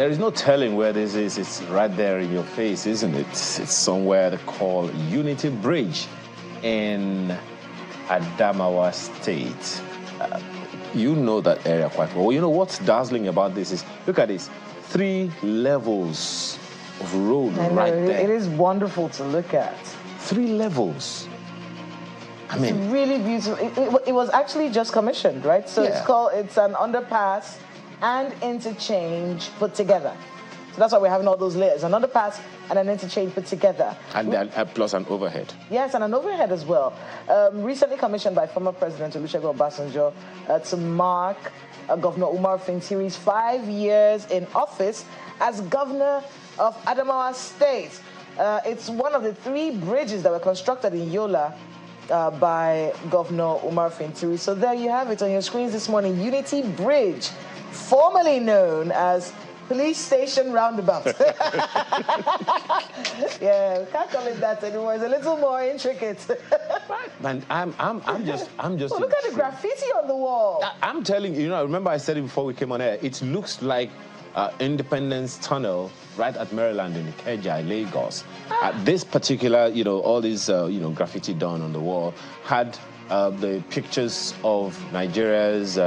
There is no telling where this is. It's right there in your face, isn't it? It's somewhere they call Unity Bridge in Adamawa State. You know that area quite well. You know what's dazzling about this is, look at this, 3 levels of road right there. It is wonderful to look at. 3 levels. I mean, it's really beautiful. It was actually just commissioned, right? So it's an underpass and interchange put together. So that's why we're having all those layers, an underpass and an interchange put together. And plus an overhead. Yes, and an overhead as well. Recently commissioned by former President Olusegun Obasanjo to mark Governor Umar Fintiri's 5 years in office as governor of Adamawa State. It's one of the 3 bridges that were constructed in Yola by Governor Umar Fintiri. So there you have it on your screens this morning. Unity Bridge, formerly known as Police Station Roundabout. Yeah, we can't call it that anymore. It's a little more intricate. Man, I'm just. Oh, look at the graffiti on the wall. I'm telling you, I remember I said it before we came on air. It looks like Independence Tunnel right at Maryland in Ikeja, Lagos. This particular, all these, graffiti done on the wall had the pictures of Nigeria's,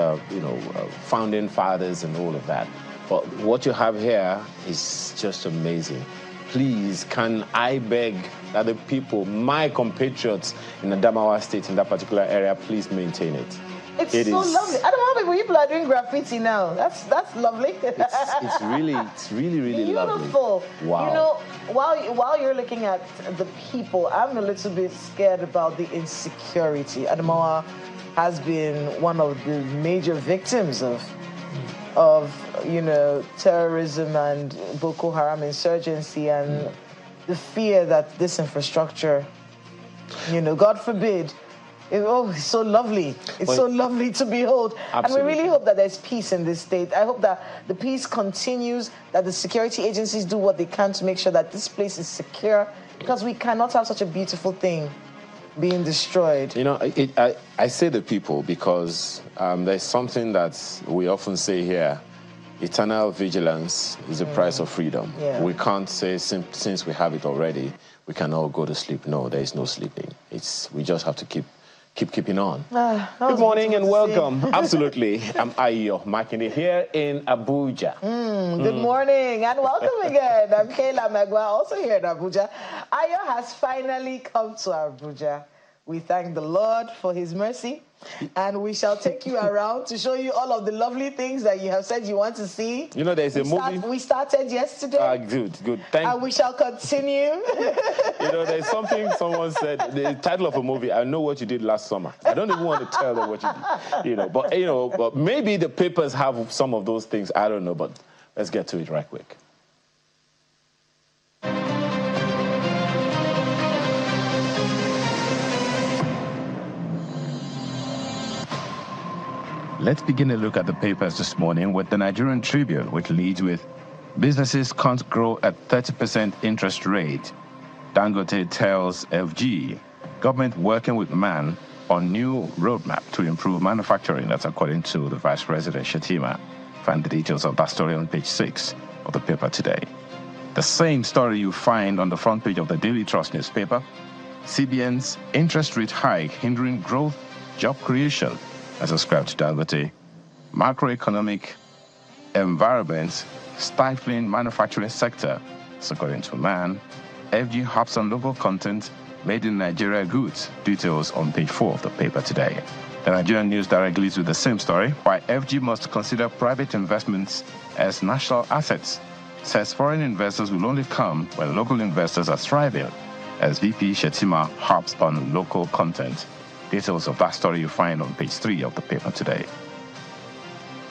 founding fathers and all of that. But what you have here is just amazing. Please, can I beg that the people, my compatriots in Adamawa State, in that particular area, please maintain it. It's so lovely. I don't know how many people are doing graffiti now. That's lovely. It's really lovely. Beautiful. Wow. While you're looking at the people, I'm a little bit scared about the insecurity. Adamawa has been one of the major victims of terrorism and Boko Haram insurgency, and the fear that this infrastructure, God forbid. It's so lovely. It's so lovely to behold. Absolutely. And we really hope that there's peace in this state. I hope that the peace continues, that the security agencies do what they can to make sure that this place is secure, because we cannot have such a beautiful thing being destroyed. I say the people because there's something that we often say here. Eternal vigilance is the price of freedom. Yeah. We can't say since we have it already, we can all go to sleep. No, there is no sleeping. We just have to keep keeping on. Good morning and welcome. Absolutely. I'm Ayo Makinde here in Abuja. Good morning and welcome again. I'm Kayla Megwa, also here in Abuja. Ayo has finally come to Abuja. We thank the Lord for his mercy, and we shall take you around to show you all of the lovely things that you have said you want to see. There's a movie. We started yesterday. Good. And we shall continue. There's something someone said, the title of a movie, I Know What You Did Last Summer. I don't even want to tell them what you did. But maybe the papers have some of those things. I don't know, but let's get to it right quick. Let's begin a look at the papers this morning with the Nigerian Tribune, which leads with businesses can't grow at 30% interest rate. Dangote tells FG, government working with man on new roadmap to improve manufacturing. That's according to the Vice President Shetima. Find the details of that story on page 6 of the paper today. The same story you find on the front page of the Daily Trust newspaper. CBN's interest rate hike hindering growth, job creation, as ascribed to Dangote. Macroeconomic environment stifling manufacturing sector, as according to Man. FG hops on local content, made in Nigeria goods. Details on page 4 of the paper today. The Nigerian News Direct leads with the same story. Why FG must consider private investments as national assets. Says foreign investors will only come when local investors are thriving. As VP Shetima hops on local content. Details of that story you find on page 3 of the paper today.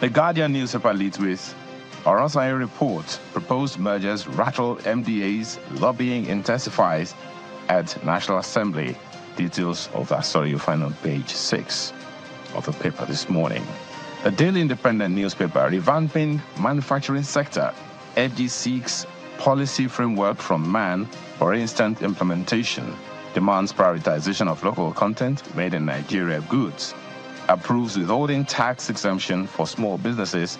The Guardian newspaper leads with Orosai report, proposed mergers rattle MDAs, lobbying intensifies at National Assembly. Details of that story you find on page 6 of the paper this morning. The Daily Independent newspaper, revamping manufacturing sector. FG seeks policy framework from man for instant implementation. Demands prioritization of local content made in Nigeria goods. Approves withholding tax exemption for small businesses.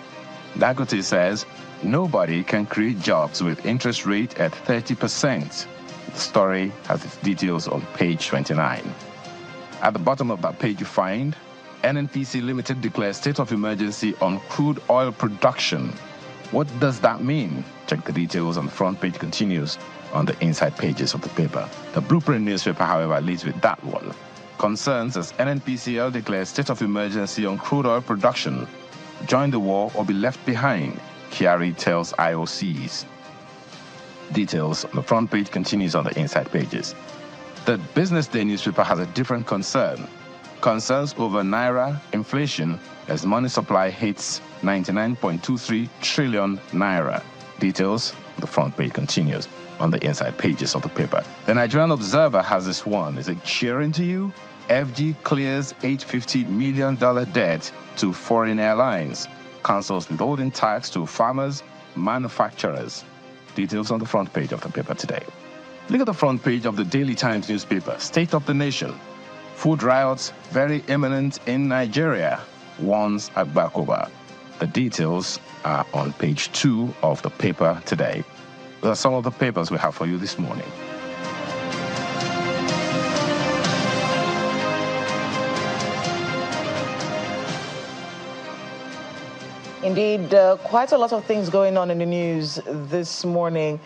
Dangote says Nobody can create jobs with interest rate at 30%. The story has its details on page 29. At the bottom of that page you find NNPC Limited declares state of emergency on crude oil production. What does that mean? Check the details on the front page continues on the inside pages of the paper. The Blueprint newspaper, however, leads with that one. Concerns as NNPCL declares state of emergency on crude oil production. Join the war or be left behind, Kyari tells IOCs. Details on the front page continues on the inside pages. The Business Day newspaper has a different concern. Concerns over Naira inflation as money supply hits 99.23 trillion Naira. Details on the front page continues on the inside pages of the paper. The Nigerian Observer has this one. Is it cheering to you? FG clears $850 million debt to foreign airlines. Cancels withholding tax to farmers, manufacturers. Details on the front page of the paper today. Look at the front page of the Daily Times newspaper. State of the Nation. Food riots very imminent in Nigeria, warns Agbakoba. The details are on page 2 of the paper today. Those are some of the papers we have for you this morning. Indeed, quite a lot of things going on in the news this morning.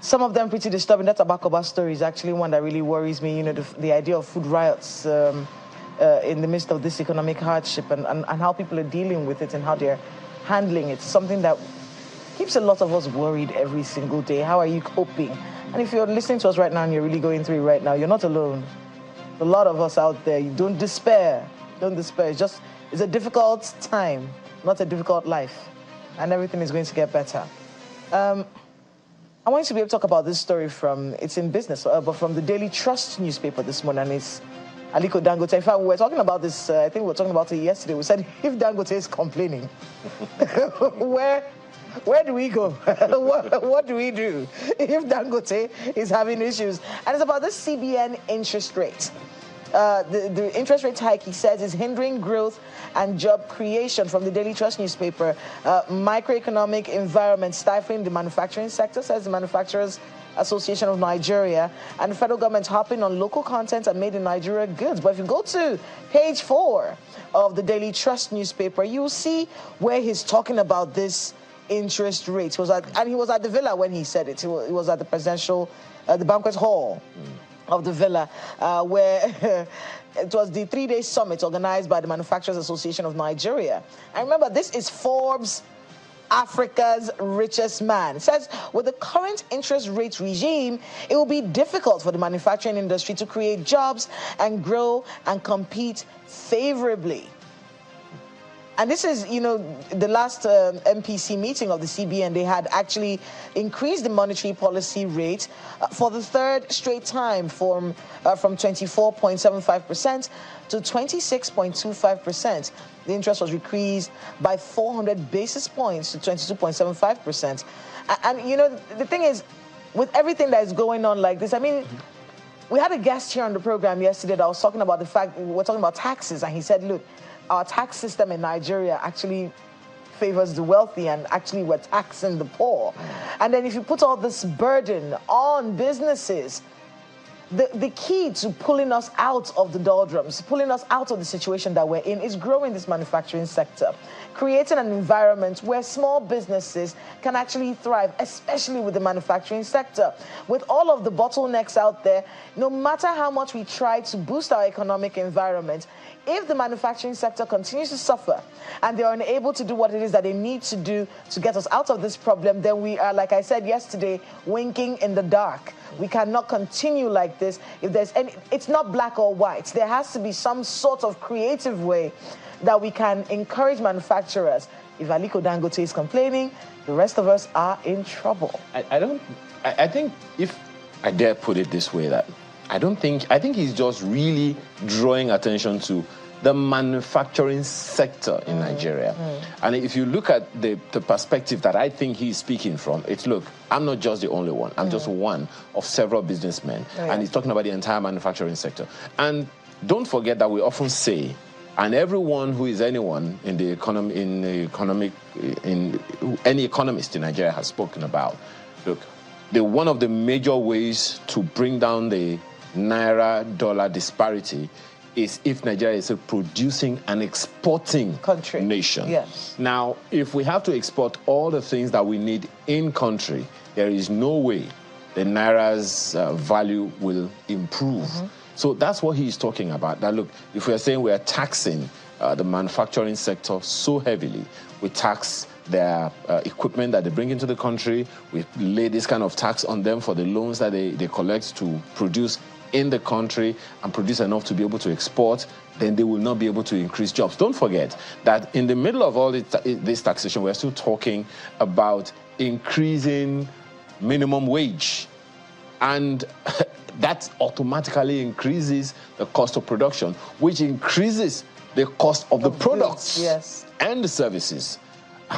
Some of them pretty disturbing. That Abakoba story is actually one that really worries me. You know, the idea of food riots in the midst of this economic hardship and how people are dealing with it and how they're handling it. Something that keeps a lot of us worried every single day. How are you coping? And if you're listening to us right now and you're really going through it right now, you're not alone. A lot of us out there, you don't despair. Don't despair. It's a difficult time, not a difficult life. And everything is going to get better. I want you to be able to talk about this story it's in business, but from the Daily Trust newspaper this morning, and it's Aliko Dangote. In fact, we were talking about this, I think we were talking about it yesterday. We said, if Dangote is complaining, where do we go? What do we do if Dangote is having issues? And it's about this CBN interest rate. The interest rate hike, he says, is hindering growth and job creation. From the Daily Trust newspaper. Microeconomic environment stifling the manufacturing sector, says the Manufacturers Association of Nigeria, and the federal government hopping on local content and made in Nigeria goods. But if you go to page 4 of the Daily Trust newspaper, you'll see where he's talking about this interest rate. He was at the villa when he said it. He was at the the banquet hall of the villa, where it was the 3-day summit organized by the Manufacturers Association of Nigeria. And remember, this is Forbes, Africa's richest man. It says, with the current interest rate regime, it will be difficult for the manufacturing industry to create jobs and grow and compete favorably. And this is, the last MPC meeting of the CBN, they had actually increased the monetary policy rate for the third straight time from 24.75% to 26.25%. The interest was decreased by 400 basis points to 22.75%. And, the thing is, with everything that is going on like this, I mean, we had a guest here on the program yesterday that was talking about the fact, we're talking about taxes, and he said, look, our tax system in Nigeria actually favors the wealthy, and actually we're taxing the poor. And then if you put all this burden on businesses, the key to pulling us out of the doldrums, pulling us out of the situation that we're in, is growing this manufacturing sector, creating an environment where small businesses can actually thrive, especially with the manufacturing sector. With all of the bottlenecks out there, no matter how much we try to boost our economic environment, if the manufacturing sector continues to suffer and they are unable to do what it is that they need to do to get us out of this problem, then we are, like I said yesterday, winking in the dark. We cannot continue like this. If there's it's not black or white. There has to be some sort of creative way that we can encourage manufacturers. If Aliko Dangote is complaining, the rest of us are in trouble. I think, if I dare put it this way, that I think he's just really drawing attention to the manufacturing sector in Nigeria. And if you look at the perspective that I think he's speaking from, it's, look, I'm not just the only one. I'm just one of several businessmen. And he's talking about the entire manufacturing sector. And don't forget that we often say And everyone who is anyone in the economy, any economist in Nigeria has spoken about. Look, one of the major ways to bring down the naira-dollar disparity is if Nigeria is a producing and exporting country nation. Yes. Now, if we have to export all the things that we need in country, there is no way the naira's value will improve. So that's what he's talking about. That look, if we're saying we're taxing the manufacturing sector so heavily, we tax their equipment that they bring into the country, we lay this kind of tax on them for the loans that they collect to produce in the country and produce enough to be able to export, then they will not be able to increase jobs. Don't forget that in the middle of all this taxation, we're still talking about increasing minimum wage. And that automatically increases the cost of production, which increases the cost of the products and the services,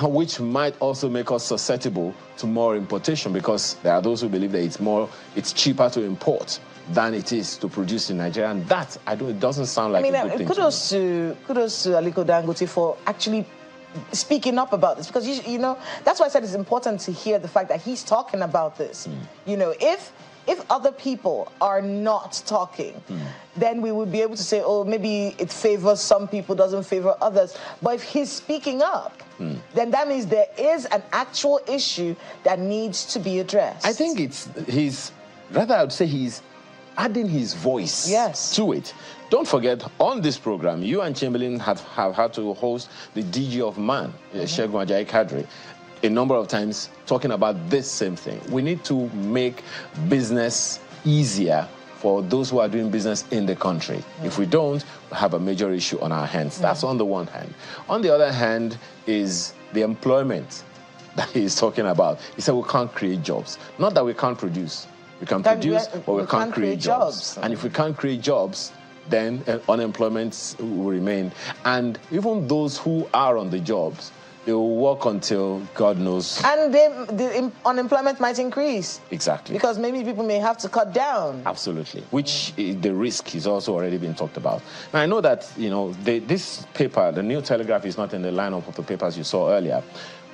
which might also make us susceptible to more importation, because there are those who believe that it's cheaper to import than it is to produce in Nigeria, and that it doesn't sound like a good thing. Kudos to Aliko Dangote for actually speaking up about this, because you know that's why I said it's important to hear the fact that he's talking about this. You know, if other people are not talking, then we would be able to say, oh, maybe it favors some people, doesn't favor others. But if he's speaking up, then that means there is an actual issue that needs to be addressed. I think I would say he's adding his voice to it. Don't forget, on this program, you and Chamberlain have had to host the DG of Man, Segun Ajayi Kadri, a number of times talking about this same thing. We need to make business easier for those who are doing business in the country. If we don't, we have a major issue on our hands. That's on the one hand. On the other hand is the employment that he's talking about. He said we can't create jobs. Not that we can't produce. We can produce, but we can't create jobs. And if we can't create jobs, then unemployment will remain. And even those who are on the jobs, they will work until God knows. And the unemployment might increase. Exactly. Because maybe people may have to cut down. Absolutely. Which the risk is also already been talked about. Now, I know that, you know, this paper, the New Telegraph, is not in the lineup of the papers you saw earlier.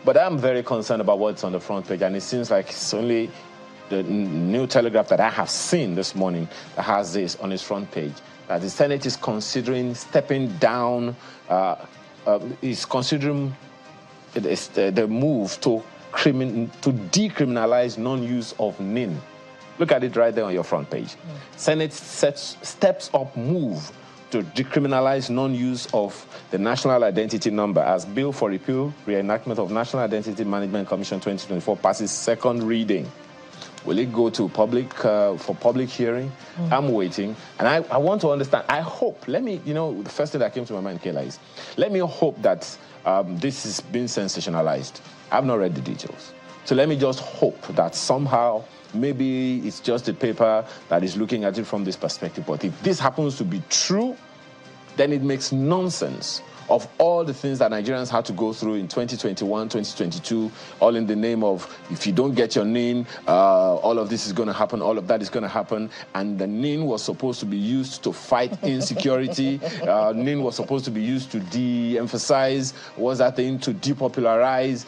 But I'm very concerned about what's on the front page. And it seems like it's only the New Telegraph that I have seen this morning that has this on its front page. That the Senate is considering stepping down, is considering the move to decriminalize non-use of NIN. Look at it right there on your front page. Senate steps up move to decriminalize non-use of the National Identity Number as Bill for Repeal, Reenactment of National Identity Management Commission 2024 passes second reading. Will it go to for public hearing? I'm waiting. And I want to understand. I hope, the first thing that came to my mind, Kayla, is let me hope that this has been sensationalized. I've not read the details. So let me just hope that somehow, maybe it's just a paper that is looking at it from this perspective. But if this happens to be true, then it makes nonsense of all the things that Nigerians had to go through in 2021, 2022, all in the name of, if you don't get your NIN, all of this is going to happen, all of that is going to happen. And the NIN was supposed to be used to fight insecurity. NIN was supposed to be used to de-emphasize, was that thing to depopularize,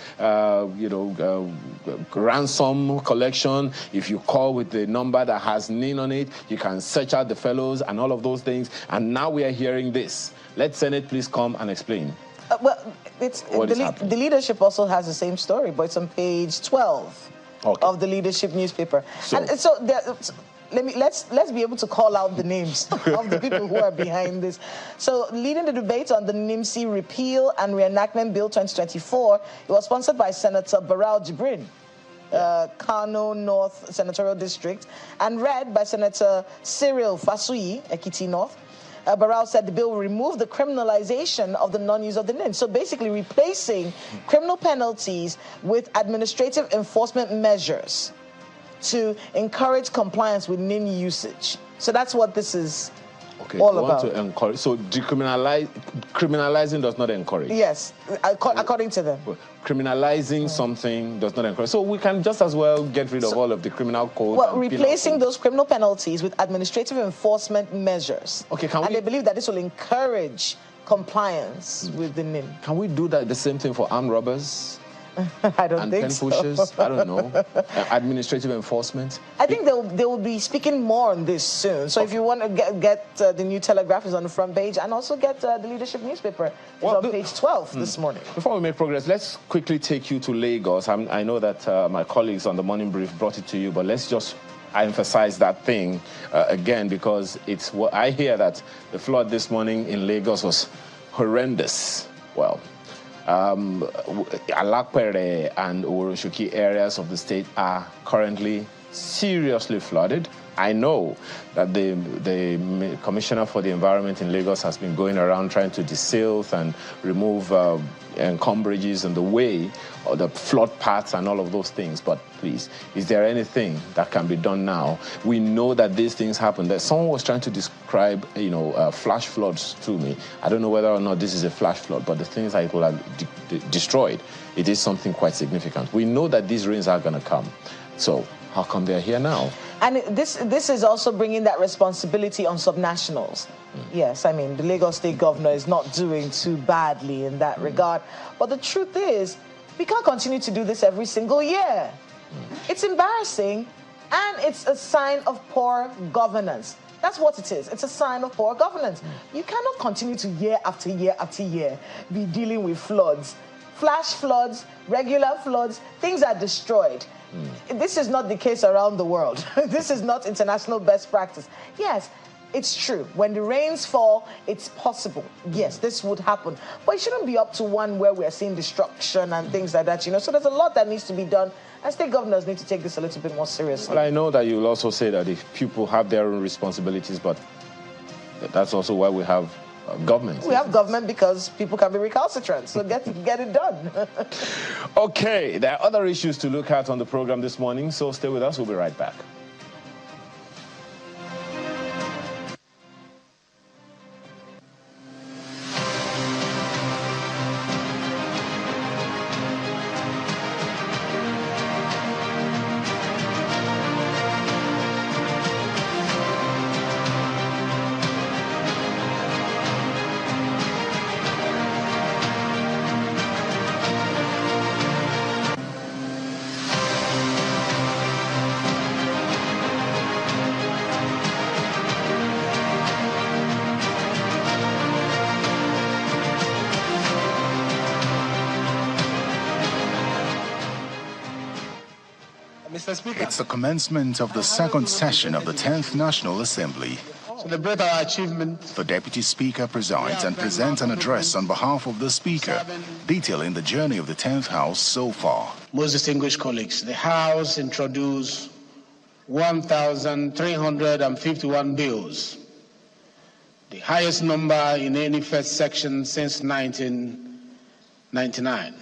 ransom collection. If you call with the number that has NIN on it, you can search out the fellows and all of those things. And now we are hearing this. Let Senate please come and explain. The leadership also has the same story, but it's on page 12 of the leadership newspaper. Let's be able to call out the names of the people who are behind this. So, leading the debate on the NIMC Repeal and Reenactment Bill 2024, it was sponsored by Senator Barao Jibrin, Kano North Senatorial District, and read by Senator Cyril Fasui, Ekiti North. Barao said the bill will remove the criminalization of the non-use of the NIN. So basically replacing criminal penalties with administrative enforcement measures to encourage compliance with NIN usage. So that's what this is all about. Want to encourage, so criminalizing does not encourage? Yes, according to them. Criminalizing something does not encourage. So we can just as well get rid of all of the criminal code. Well, replacing those criminal penalties with administrative enforcement measures. Okay, they believe that this will encourage compliance with the NIM. Can we do the same thing for armed robbers? I don't think pen so. pushers? I don't know. Administrative enforcement? I think they will be speaking more on this soon. So if you want to get the New Telegraph is on the front page, and also get the Leadership newspaper. It's on page 12 this morning. Before we make progress, let's quickly take you to Lagos. I know that my colleagues on the morning brief brought it to you, but let's just emphasize that thing again, because it's what I hear that the flood this morning in Lagos was horrendous. Well, Alakpere and Oroshoki areas of the state are currently seriously flooded. I know that the Commissioner for the Environment in Lagos has been going around trying to desilt and remove encumbrages in the way, or the flood paths and all of those things. But please, is there anything that can be done now? We know that these things happen. That someone was trying to describe, flash floods to me. I don't know whether or not this is a flash flood, but the things that it will have destroyed, it is something quite significant. We know that these rains are going to come. So how come they're here now? And this is also bringing that responsibility on subnationals. Yes, I mean, the Lagos State Governor is not doing too badly in that regard. But the truth is, we can't continue to do this every single year. It's embarrassing, and it's a sign of poor governance. That's what it is. It's a sign of poor governance. You cannot continue to year after year after year be dealing with floods. Flash floods, regular floods, things are destroyed. This is not the case around the world. This is not international best practice. Yes, it's true. When the rains fall, it's possible. Yes, this would happen. But it shouldn't be up to one where we're seeing destruction and things like that, So there's a lot that needs to be done. And state governors need to take this a little bit more seriously. Well, I know that you'll also say that if people have their own responsibilities, but that's also why we have government. We have government because people can be recalcitrant, so get it done. Okay, there are other issues to look at on the program this morning, so stay with us. We'll be right back. It's the commencement of the second session of the 10th National Assembly. Celebrate our achievement. The Deputy Speaker presides and presents an address on behalf of the Speaker, detailing the journey of the 10th House so far. Most distinguished colleagues, the House introduced 1,351 bills, the highest number in any first section since 1999.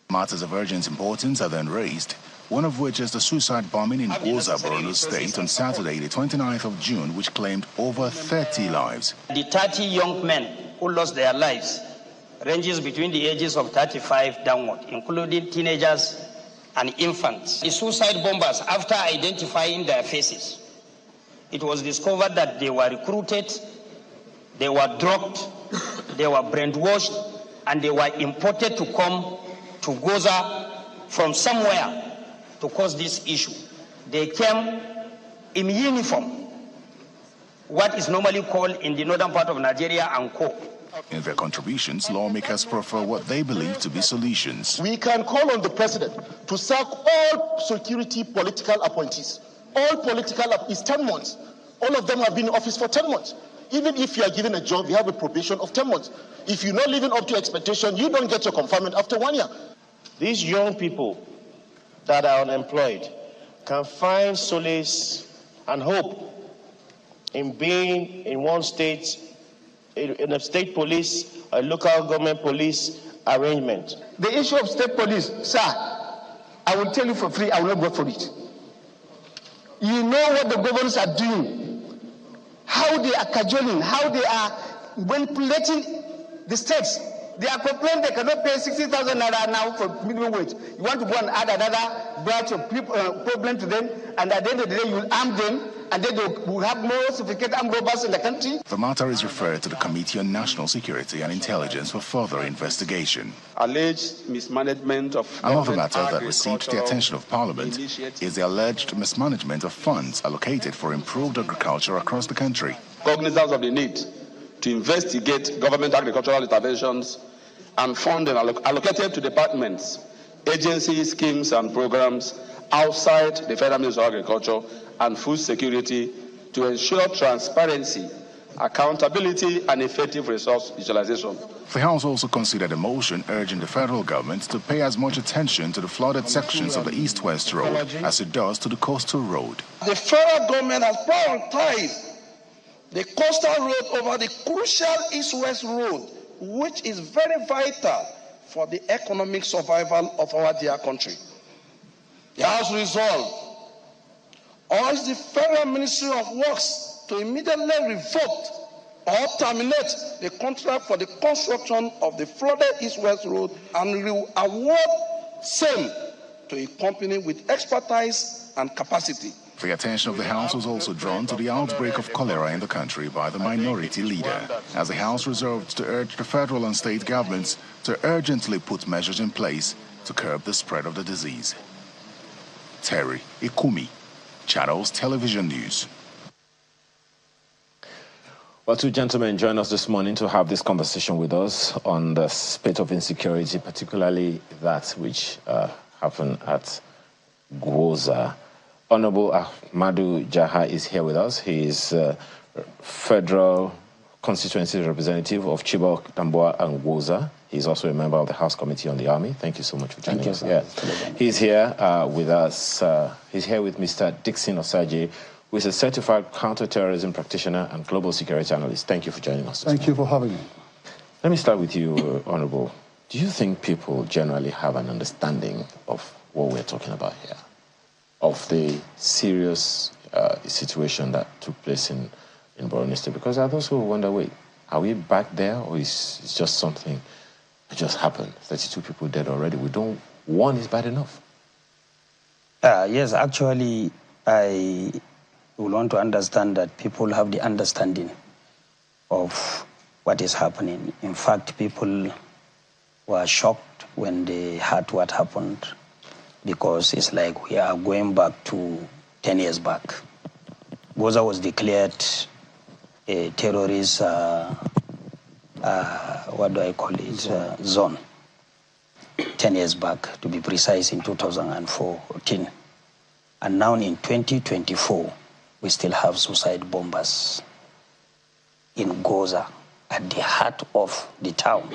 Matters of urgent importance are then raised, one of which is the suicide bombing in Gwoza, Borno State on Saturday, the 29th of June, which claimed over 30 lives. The 30 young men who lost their lives ranges between the ages of 35 downward, including teenagers and infants. The suicide bombers, after identifying their faces, it was discovered that they were recruited, they were drugged, they were brainwashed, and they were imported to come to Gwoza from somewhere to cause this issue. They came in uniform, what is normally called in the northern part of Nigeria anko. In their contributions, lawmakers prefer what they believe to be solutions. We can call on the president to sack all security political appointees. All political is 10 months. All of them have been in office for 10 months. Even if you are given a job, you have a probation of 10 months. If you're not living up to expectation, you don't get your confinement after 1 year. These young people that are unemployed can find solace and hope in being in one state, in a state police, a local government police arrangement. The issue of state police, sir, I will tell you for free, I will not vote for it. You know what the governors are doing, how they are cajoling, how they are manipulating the states. They are complaining they cannot pay 60,000 naira now for minimum wage. You want to go and add another branch of problem to them, and at the end of the day, you will arm them and then we'll have more sophisticated armed robbers in the country. The matter is referred to the Committee on National Security and Intelligence for further investigation. Alleged mismanagement of another matter that received the attention of Parliament is the alleged mismanagement of funds allocated for improved agriculture across the country. Cognizance of the need to investigate government agricultural interventions and funding allocated to departments, agencies, schemes, and programs outside the Federal Ministry of Agriculture and Food Security to ensure transparency, accountability, and effective resource utilization. The House also considered a motion urging the federal government to pay as much attention to the flooded sections of the East-West Road as it does to the coastal road. The federal government has prioritized the coastal road over the crucial East-West Road, which is very vital for the economic survival of our dear country. The House resolved urged the Federal Ministry of Works to immediately revoke or terminate the contract for the construction of the flooded East-West Road and award same to a company with expertise and capacity. The attention of the House was also drawn to the outbreak of cholera in the country by the minority leader, as the House resolved to urge the federal and state governments to urgently put measures in place to curb the spread of the disease. Terry Ikumi, Channels Television News. Well, two gentlemen join us this morning to have this conversation with us on the spate of insecurity, particularly that which happened at Gwoza. Honorable Ahmadu Jaha is here with us. He is federal constituency representative of Chibok, Damboa, and Gwoza. He's also a member of the House Committee on the Army. Thank you so much for joining us. Yeah. He's here with us. He's here with Mr. Dixon Osagie, who is a certified counterterrorism practitioner and global security analyst. Thank you for joining us. Thank you for having me. Let me start with you, Honorable. Do you think people generally have an understanding of what we're talking about here? Of the serious situation that took place in Borno State? Because there are those who wonder, wait, are we back there, or is it just something that just happened? 32 people dead already. One is bad enough. Yes, actually, I would want to understand that people have the understanding of what is happening. In fact, people were shocked when they heard what happened, because it's like we are going back to 10 years back. Gwoza was declared a terrorist, zone 10 years back, to be precise, in 2014. And now in 2024, we still have suicide bombers in Gwoza, at the heart of the town,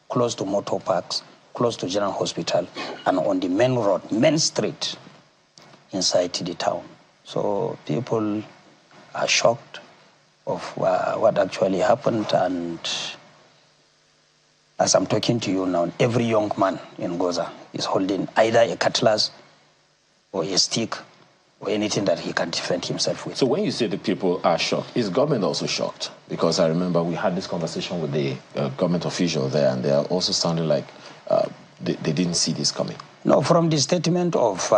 close to motor parks, close to General Hospital, and on the main road, main street, inside the town. So people are shocked of what actually happened, and as I'm talking to you now, every young man in Gwoza is holding either a cutlass or a stick or anything that he can defend himself with. So when you say the people are shocked, is government also shocked? Because I remember we had this conversation with the government official there, and they are also sounding like they didn't see this coming. No, from the statement of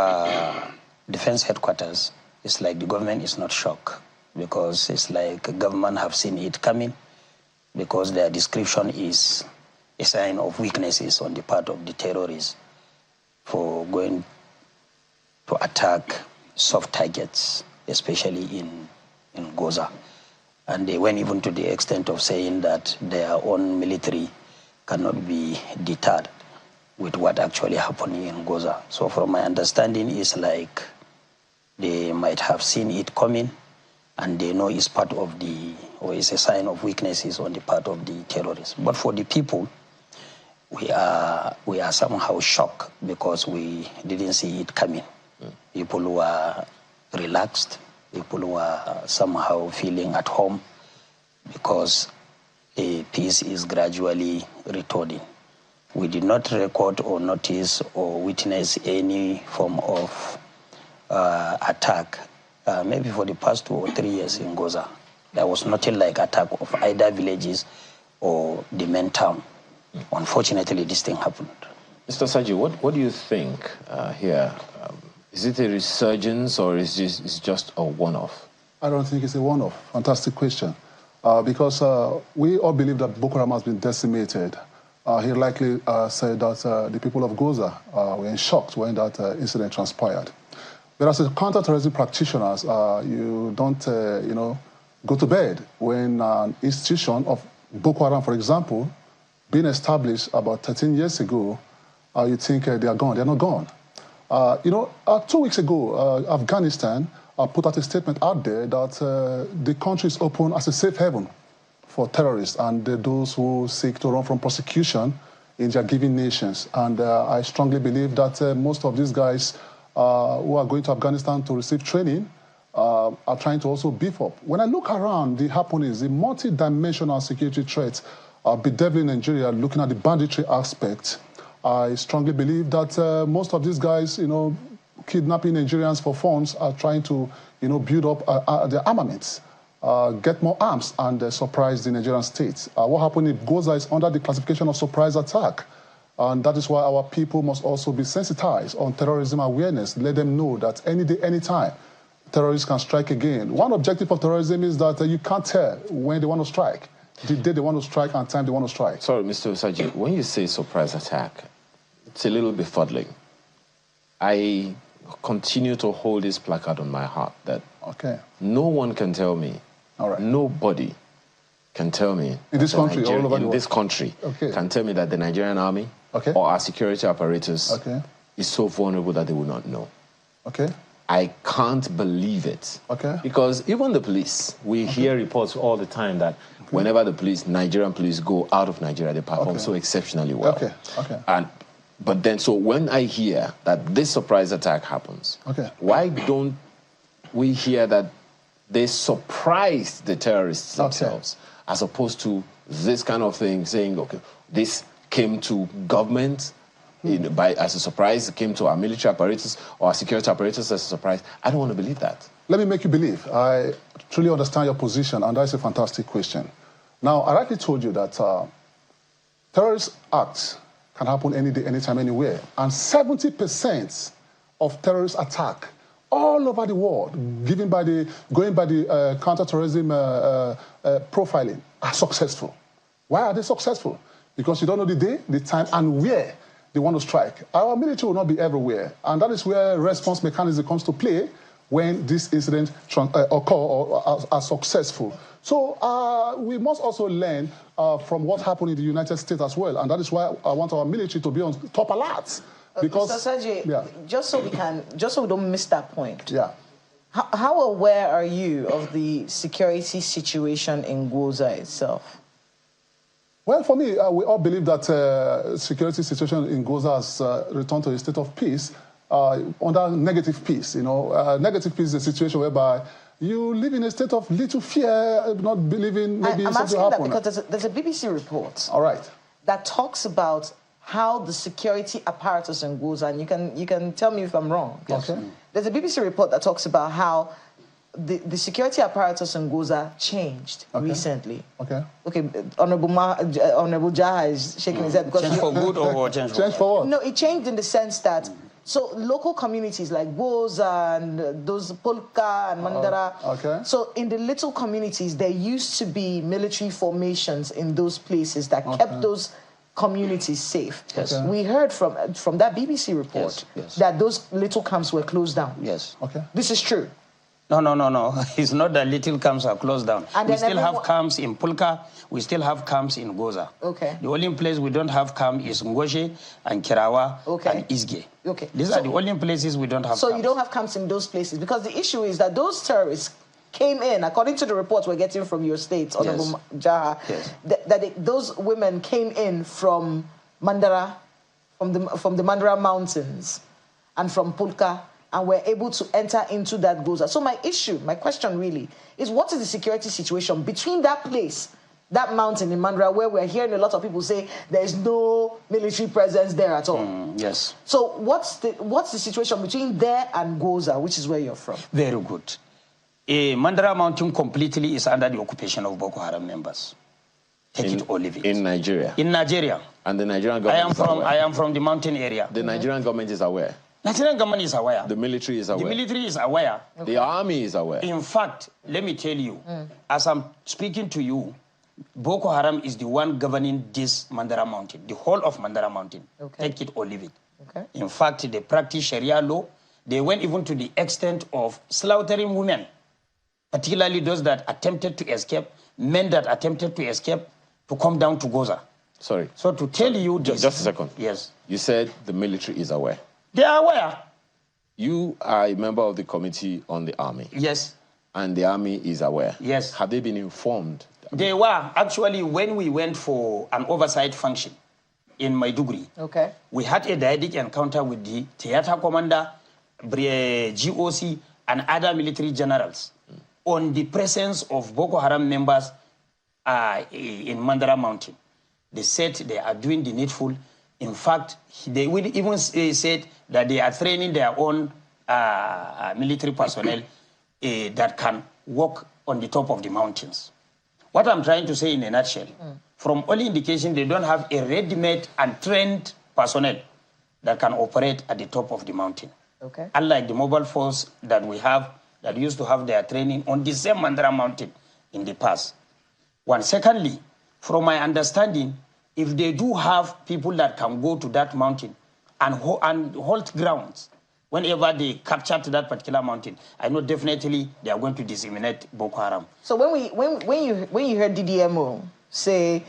defense headquarters, it's like the government is not shocked, because it's like government have seen it coming, because their description is a sign of weaknesses on the part of the terrorists for going to attack soft targets, especially in Gwoza. And they went even to the extent of saying that their own military cannot be deterred with what actually happened in Gwoza. So from my understanding, it's like they might have seen it coming, and they know it's part of or it's a sign of weaknesses on the part of the terrorists. But for the people, we are somehow shocked, because we didn't see it coming. People were relaxed. People were somehow feeling at home, because a peace is gradually returning. We did not record or notice or witness any form of attack, maybe for the past 2 or 3 years in Gwoza. There was nothing like attack of either villages or the main town. Unfortunately, this thing happened. Mr. Saji, what do you think here? Is it a resurgence, or is this just a one-off? I don't think it's a one-off. Fantastic question. Because we all believe that Boko Haram has been decimated. He likely said that the people of Gwoza were in shock when that incident transpired. But as a counter-terrorism practitioners, you don't, go to bed when an institution of Boko Haram, for example, being established about 13 years ago, you think they are gone. They're not gone. 2 weeks ago, Afghanistan put out a statement out there that the country is open as a safe haven for terrorists and those who seek to run from prosecution in their given nations. And I strongly believe that most of these guys who are going to Afghanistan to receive training are trying to also beef up. When I look around the happenings, the multi-dimensional security threats bedeviling Nigeria, looking at the banditry aspect, I strongly believe that most of these guys, kidnapping Nigerians for funds are trying to, build up their armaments, get more arms and surprise the Nigerian state. What happened if Gwoza is under the classification of surprise attack? And that is why our people must also be sensitized on terrorism awareness. Let them know that any day, any time, terrorists can strike again. One objective of terrorism is that you can't tell when they want to strike, the day they want to strike and time they want to strike. Sorry, Mr. Osaji, when you say surprise attack, it's a little befuddling. I continue to hold this placard on my heart that no one can tell me, nobody can tell me in this country, all over the world, this country can tell me that the Nigerian army or our security apparatus is so vulnerable that they will not know. I can't believe it. Because even the police, we hear reports all the time that whenever the police, Nigerian police, go out of Nigeria, they perform so exceptionally well. But then, so when I hear that this surprise attack happens, why don't we hear that they surprised the terrorists themselves, as opposed to this kind of thing, saying, this came to government as a surprise, it came to our military apparatus or our security apparatus as a surprise. I don't want to believe that. Let me make you believe. I truly understand your position, and that's a fantastic question. Now, I rightly told you that terrorist acts can happen any day, anytime, anywhere. And 70% of terrorist attack all over the world, going by the counterterrorism profiling, are successful. Why are they successful? Because you don't know the day, the time, and where they want to strike. Our military will not be everywhere. And that is where response mechanism comes to play when this incident occur or are successful. So we must also learn from what happened in the United States as well. And that is why I want our military to be on top alert. Because, Mr. Saji, just so we don't miss that point. How aware are you of the security situation in Gwoza itself? Well, for me, we all believe that security situation in Gwoza has returned to a state of peace under negative peace. Negative peace is a situation whereby you live in a state of little fear, not believing maybe something will happen. I'm asking that because there's a BBC report that talks about how the security apparatus in Gwoza, and you can tell me if I'm wrong. There's a BBC report that talks about how the security apparatus in Gwoza changed recently. Honorable Jaha is shaking his head because change for good or change for what? No, it changed in the sense that local communities like Gwoza and those Polka and Mandara. So in the little communities, there used to be military formations in those places that kept those communities safe. We heard from that BBC report that those little camps were closed down. This is true. No. It's not that little camps are closed down. And we still have camps in Pulka. We still have camps in Gwoza. The only place we don't have camp is Ngoshe and Kirawa and Isge. These are the only places we don't have camps. So you don't have camps in those places because the issue is that those terrorists came in, according to the reports we're getting from your state, Honorable Jaha, that those women came in from Mandara, from the Mandara Mountains and from Pulka, and were able to enter into that Gwoza. So my question really is, what is the security situation between that place, that mountain in Mandara, where we're hearing a lot of people say there is no military presence there at all? So what's the situation between there and Gwoza, which is where you're from? Very good. Mandara Mountain completely is under the occupation of Boko Haram members. Take it or leave it. In Nigeria? In Nigeria. And the Nigerian government I am from the mountain area. The Nigerian government is aware? Nigerian government is aware. The military is aware. The military is aware. Okay. The army is aware. In fact, let me tell you, as I'm speaking to you, Boko Haram is the one governing this Mandara Mountain, the whole of Mandara Mountain. Okay. Take it or leave it. Okay. In fact, they practice Sharia law. They went even to the extent of slaughtering women, particularly those that attempted to escape, men that attempted to escape, to come down to Gwoza. Sorry. So to tell you this... Just a second. Yes. You said the military is aware. They are aware. You are a member of the committee on the army. Yes. And the army is aware. Yes. Have they been informed? They were. Actually, when we went for an oversight function in Maiduguri, okay, we had a direct encounter with the theater commander, GOC, and other military generals on the presence of Boko Haram members in Mandara Mountain. They said they are doing the needful. In fact, they will even said that they are training their own military personnel that can walk on the top of the mountains. What I'm trying to say in a nutshell, from all indication, they don't have a ready-made and trained personnel that can operate at the top of the mountain. Okay. Unlike the mobile force that we have, that used to have their training on the same Mandara Mountain in the past. One, secondly, from my understanding, if they do have people that can go to that mountain and hold grounds, whenever they capture to that particular mountain, I know definitely they are going to disseminate Boko Haram. So when you heard DDMO say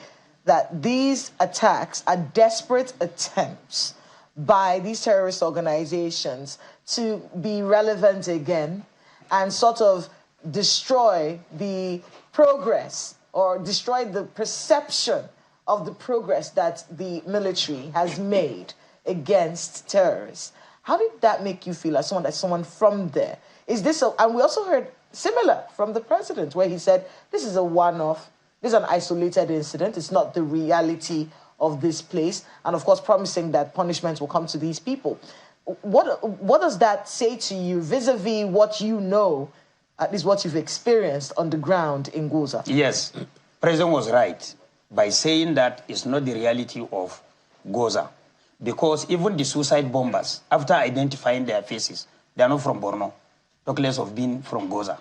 that these attacks are desperate attempts by these terrorist organizations to be relevant again and sort of destroy the progress or destroy the perception of the progress that the military has made against terrorists, how did that make you feel as someone from there? Is this and we also heard similar from the president where he said this is a one-off, this is an isolated incident, it's not the reality of this place, and of course promising that punishment will come to these people. What does that say to you vis-a-vis what you know, at least what you've experienced on the ground in Gwoza? Yes, President was right by saying that it's not the reality of Gwoza. Because even the suicide bombers, after identifying their faces, they are not from Borno, talk less of being from Gwoza.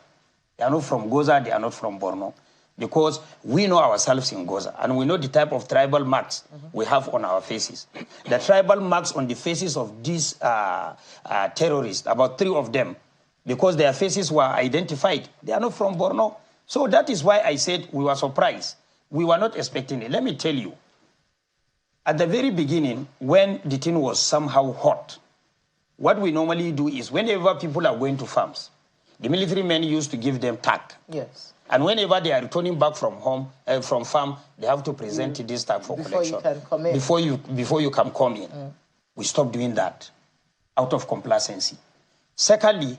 They are not from Gwoza, they are not from Borno. Because we know ourselves in Gwoza, and we know the type of tribal marks we have on our faces. The tribal marks on the faces of these terrorists, about 3 of them, because their faces were identified, they are not from Borno. So that is why I said we were surprised. We were not expecting it. Let me tell you, at the very beginning, when the thing was somehow hot, what we normally do is whenever people are going to farms, the military men used to give them tag. Yes. And whenever they are returning back from home, from farm, they have to present this tag for collection. You can come in. Before you can come in. We stopped doing that out of complacency. Secondly,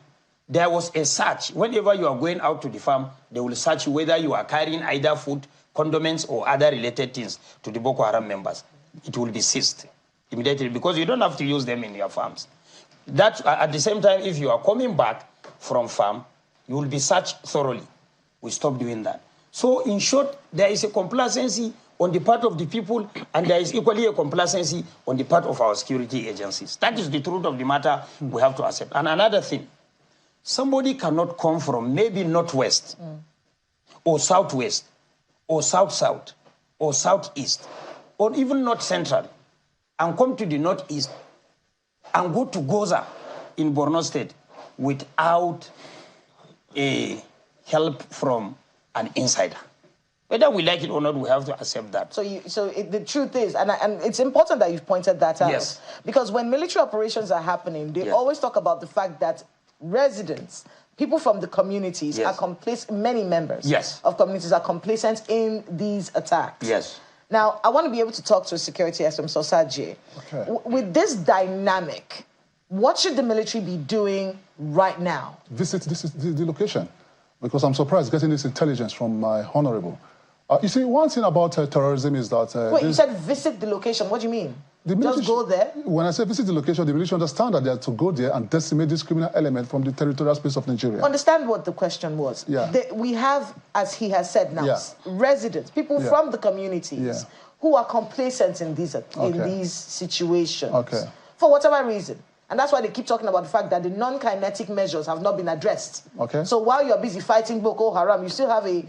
there was a search. Whenever you are going out to the farm, they will search you whether you are carrying either food, condiments, or other related things to the Boko Haram members. It will be seized immediately because you don't have to use them in your farms. That, at the same time, if you are coming back from farm, you will be searched thoroughly. We stopped doing that. So, in short, there is a complacency on the part of the people, and there is equally a complacency on the part of our security agencies. That is the truth of the matter we have to accept. And another thing, somebody cannot come from maybe northwest, or southwest, or south-south, or southeast, or even north central, and come to the northeast and go to Gwoza in Borno State without a help from an insider. Whether we like it or not, we have to accept that. So, the truth is, and it's important that you've pointed that out. Yes. Because when military operations are happening, they always talk about the fact that residents, people from the communities are complacent, many members of communities are complacent in these attacks. Yes. Now, I want to be able to talk to a security SM Sosaje. Okay. With this dynamic, what should the military be doing right now? Visit the location, because I'm surprised getting this intelligence from my honorable. You see, one thing about terrorism is that... Wait, you said visit the location. What do you mean? Just go there? When I say visit the location, the military understand that they have to go there and decimate this criminal element from the territorial space of Nigeria. Understand what the question was. Yeah. We have, as he has said now, residents, people from the communities who are complacent in these situations. Okay. For whatever reason. And that's why they keep talking about the fact that the non-kinetic measures have not been addressed. Okay. So while you're busy fighting Boko Haram, you still have a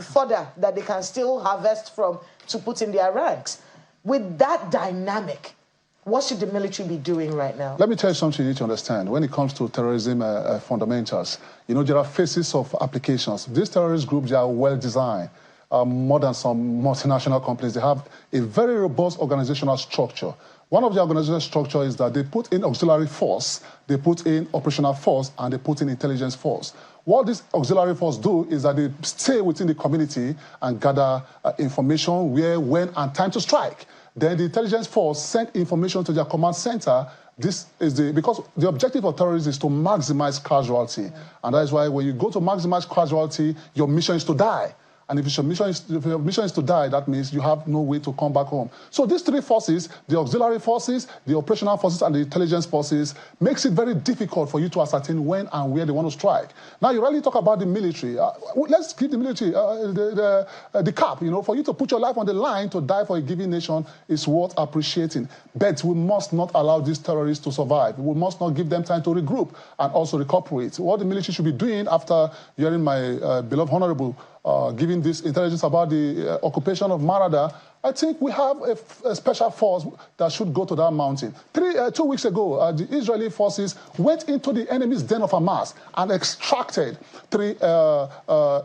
fodder that they can still harvest from to put in their ranks. With that dynamic, what should the military be doing right now? Let me tell you something you need to understand. When it comes to terrorism fundamentals, you know, there are phases of applications. These terrorist groups, they are well designed. More than some multinational companies, they have a very robust organizational structure. One of the organizational structure is that they put in auxiliary force, they put in operational force, and they put in intelligence force. What this auxiliary force do is that they stay within the community and gather information where, when, and time to strike. Then the intelligence force send information to their command center. This is because the objective of terrorism is to maximize casualty. And that is why when you go to maximize casualty, your mission is to die. And if your mission is to die, that means you have no way to come back home. So these three forces, the auxiliary forces, the operational forces, and the intelligence forces, makes it very difficult for you to ascertain when and where they want to strike. Now, you really talk about the military. Let's give the military the cap, you know, for you to put your life on the line to die for a given nation is worth appreciating. But we must not allow these terrorists to survive. We must not give them time to regroup and also recuperate. What the military should be doing after hearing my beloved honorable giving this intelligence about the occupation of Marada, I think we have a special force that should go to that mountain. 2 weeks ago, the Israeli forces went into the enemy's den of Hamas and extracted 3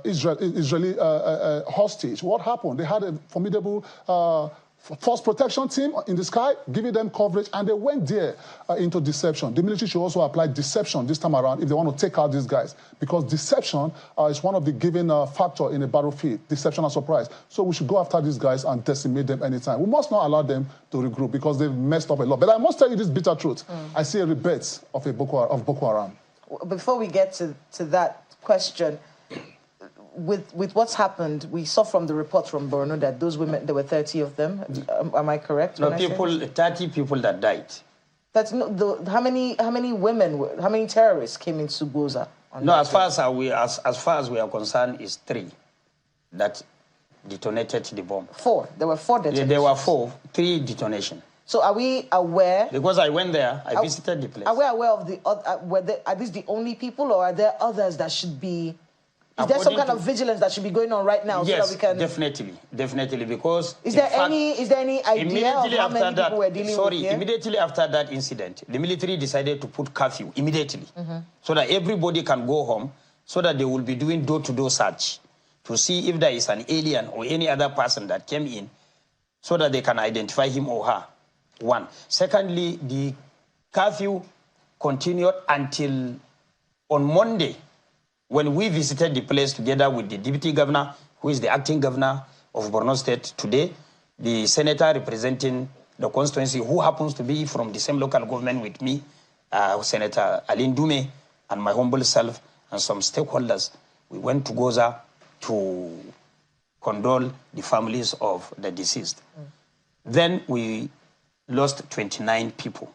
Israeli hostage. What happened? They had a formidable force protection team in the sky, giving them coverage, and they went there into deception. The military should also apply deception this time around if they want to take out these guys, because deception is one of the given factor in a battlefield, deception and surprise. So we should go after these guys and decimate them anytime. We must not allow them to regroup because they've messed up a lot. But I must tell you this bitter truth. I see a rebirth of Boko Haram. Before we get to that question, with what's happened, we saw from the report from Borno that those women, there were 30 of them. Am I correct? No, 30 people that died. That's how many women, how many terrorists came into Gwoza? No, as far as we are concerned, is 3 that detonated the bomb. 4. There were 4 detonations. Yeah, there were 3 detonations. So are we aware? Because I went there, I visited the place. Are we aware of are these the only people, or are there others that should be? Is there some kind of vigilance that should be going on right now? Yes, so that we can... definitely, because... Is there any idea of how many people we're dealing with here? Immediately after that incident, the military decided to put curfew immediately, so that everybody can go home, so that they will be doing door-to-door search to see if there is an alien or any other person that came in, so that they can identify him or her, 1. Secondly, the curfew continued until on Monday, when we visited the place together with the deputy governor, who is the acting governor of Borno State today, the senator representing the constituency, who happens to be from the same local government with me, Senator Alin Dume, and my humble self, and some stakeholders. We went to Gwoza to condole the families of the deceased. Then we lost 29 people.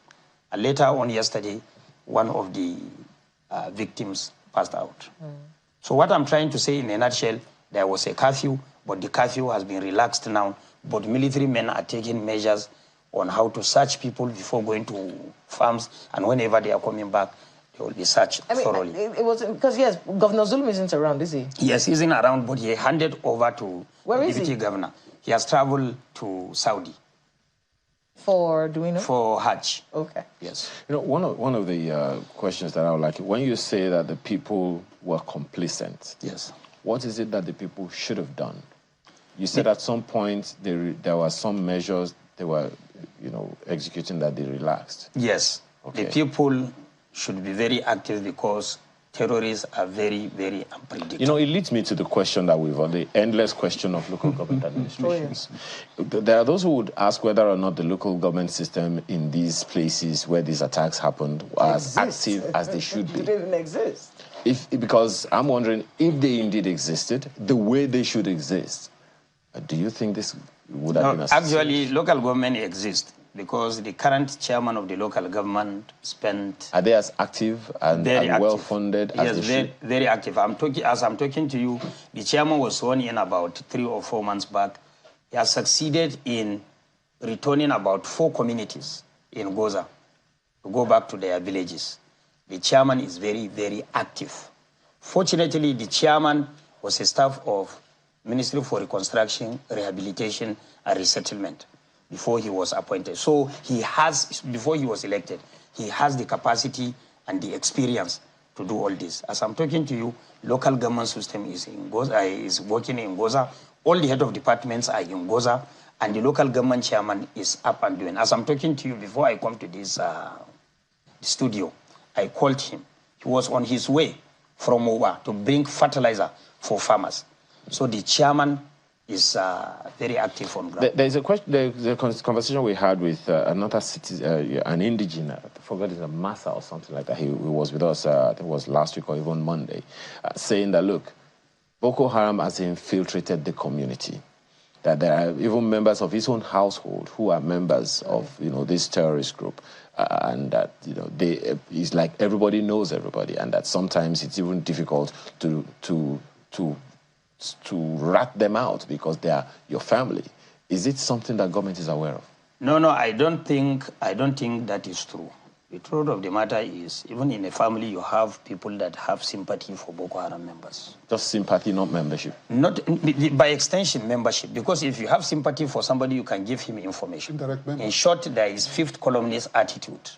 And later on yesterday, one of the victims passed out. So what I'm trying to say in a nutshell, there was a curfew, but the curfew has been relaxed now. But military men are taking measures on how to search people before going to farms, and whenever they are coming back, they will be searched thoroughly. It was because, yes, Governor Zulum isn't around, is he? Yes, he's in around, but he handed over to the deputy governor. He has traveled to Saudi. For, do we know? For Hajj. Okay. Yes. You know, one of the questions that I would like, when you say that the people were complacent, yes, what is it that the people should have done? You said at some point there were some measures they were, executing that they relaxed. Yes. Okay. The people should be very active because terrorists are very, very unpredictable. It leads me to the question that the endless question of local government administrations. There are those who would ask whether or not the local government system in these places where these attacks happened are as active as they should be. They didn't exist. Because I'm wondering if they indeed existed the way they should exist. Do you think this would have been actually, local government exists because the current chairman of the local government spent... Are they as active and well-funded as they should? Yes, very active. As I'm talking to you, the chairman was sworn in about 3 or 4 months back. He has succeeded in returning about 4 communities in Gwoza. to go back to their villages. The chairman is very, very active. Fortunately, the chairman was a staff of Ministry for Reconstruction, Rehabilitation, and Resettlement before he was appointed. So he has, before he was elected, he has the capacity and the experience to do all this. As I'm talking to you, local government system is in Gwoza, is working in Gwoza. All the head of departments are in Gwoza, and the local government chairman is up and doing. As I'm talking to you, before I come to this studio, I called him. He was on his way from Oba to bring fertilizer for farmers. So the chairman is very active on ground. There's a question. There's a conversation we had with another citizen, an indigenous. I forgot it's a Massa or something like that. He was with us. I think it was last week or even Monday, saying that look, Boko Haram has infiltrated the community. That there are even members of his own household who are members of this terrorist group, and that it's like everybody knows everybody, and that sometimes it's even difficult to rat them out because they are your family. Is it something that government is aware of? No, I don't think that is true. The truth of the matter is, even in a family, you have people that have sympathy for Boko Haram members. Just sympathy, not membership? Not by extension, membership. Because if you have sympathy for somebody, you can give him information. In short, there is fifth columnist attitude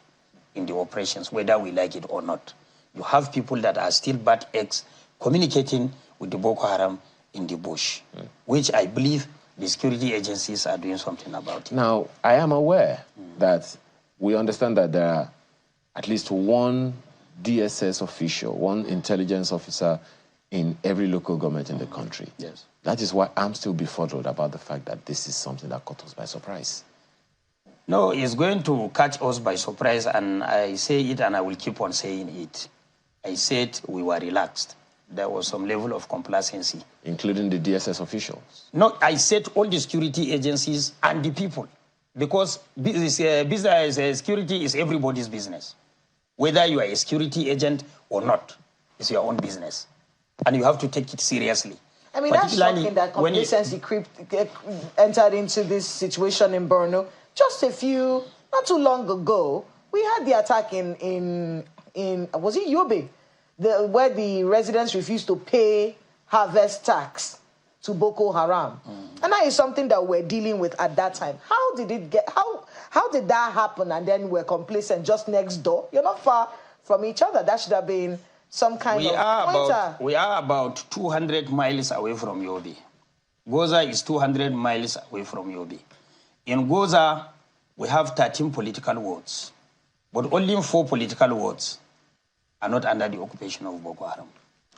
in the operations, whether we like it or not. You have people that are still bad eggs communicating with the Boko Haram in the bush, which I believe the security agencies are doing something about. Now, I am aware that we understand that there are at least one DSS official, one intelligence officer in every local government in the country. Yes. That is why I'm still befuddled about the fact that this is something that caught us by surprise. No, it's going to catch us by surprise, and I say it and I will keep on saying it. I said we were relaxed. There was some level of complacency. Including the DSS officials? No, I said all the security agencies and the people. Because security is everybody's business. Whether you are a security agent or not, it's your own business. And you have to take it seriously. I mean, that's shocking that complacency entered into this situation in Borno. Just not too long ago, we had the attack in was it Yobe? Where the residents refused to pay harvest tax to Boko Haram. And that is something that we're dealing with at that time. How did that happen and then we're complacent just next door? You're not far from each other. That should have been some kind of pointer. We are about 200 miles away from Yobe. Gwoza is 200 miles away from Yobe. In Gwoza, we have 13 political wards, but only 4 political wards are not under the occupation of Boko Haram.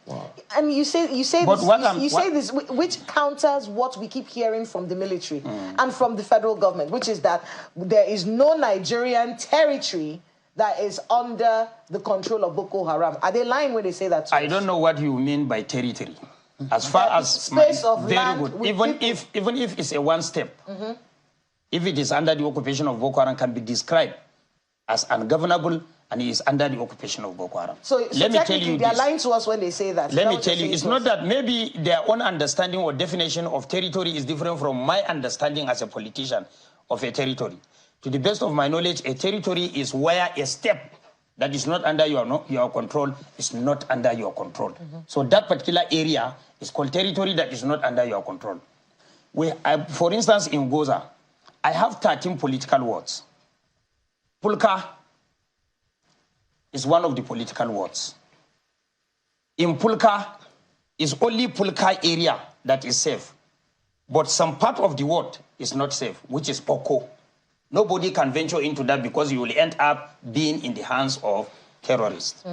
Wow. And you say this, which counters what we keep hearing from the military and from the federal government, which is that there is no Nigerian territory that is under the control of Boko Haram. Are they lying when they say that? I don't know what you mean by territory. As far as space of land, even if it's a one step, if it is under the occupation of Boko Haram, can be described as ungovernable, and he is under the occupation of Boko Haram. So let me tell you, they're lying to us when they say that. Let me tell you, it's not that maybe their own understanding or definition of territory is different from my understanding as a politician of a territory. To the best of my knowledge, a territory is where a step that is not under your control is not under your control. So that particular area is called territory that is not under your control. For instance, in Gwoza, I have 13 political wards. Pulka is one of the political wards. In Pulka, is only Pulka area that is safe. But some part of the ward is not safe, which is Oko. Nobody can venture into that because you will end up being in the hands of terrorists.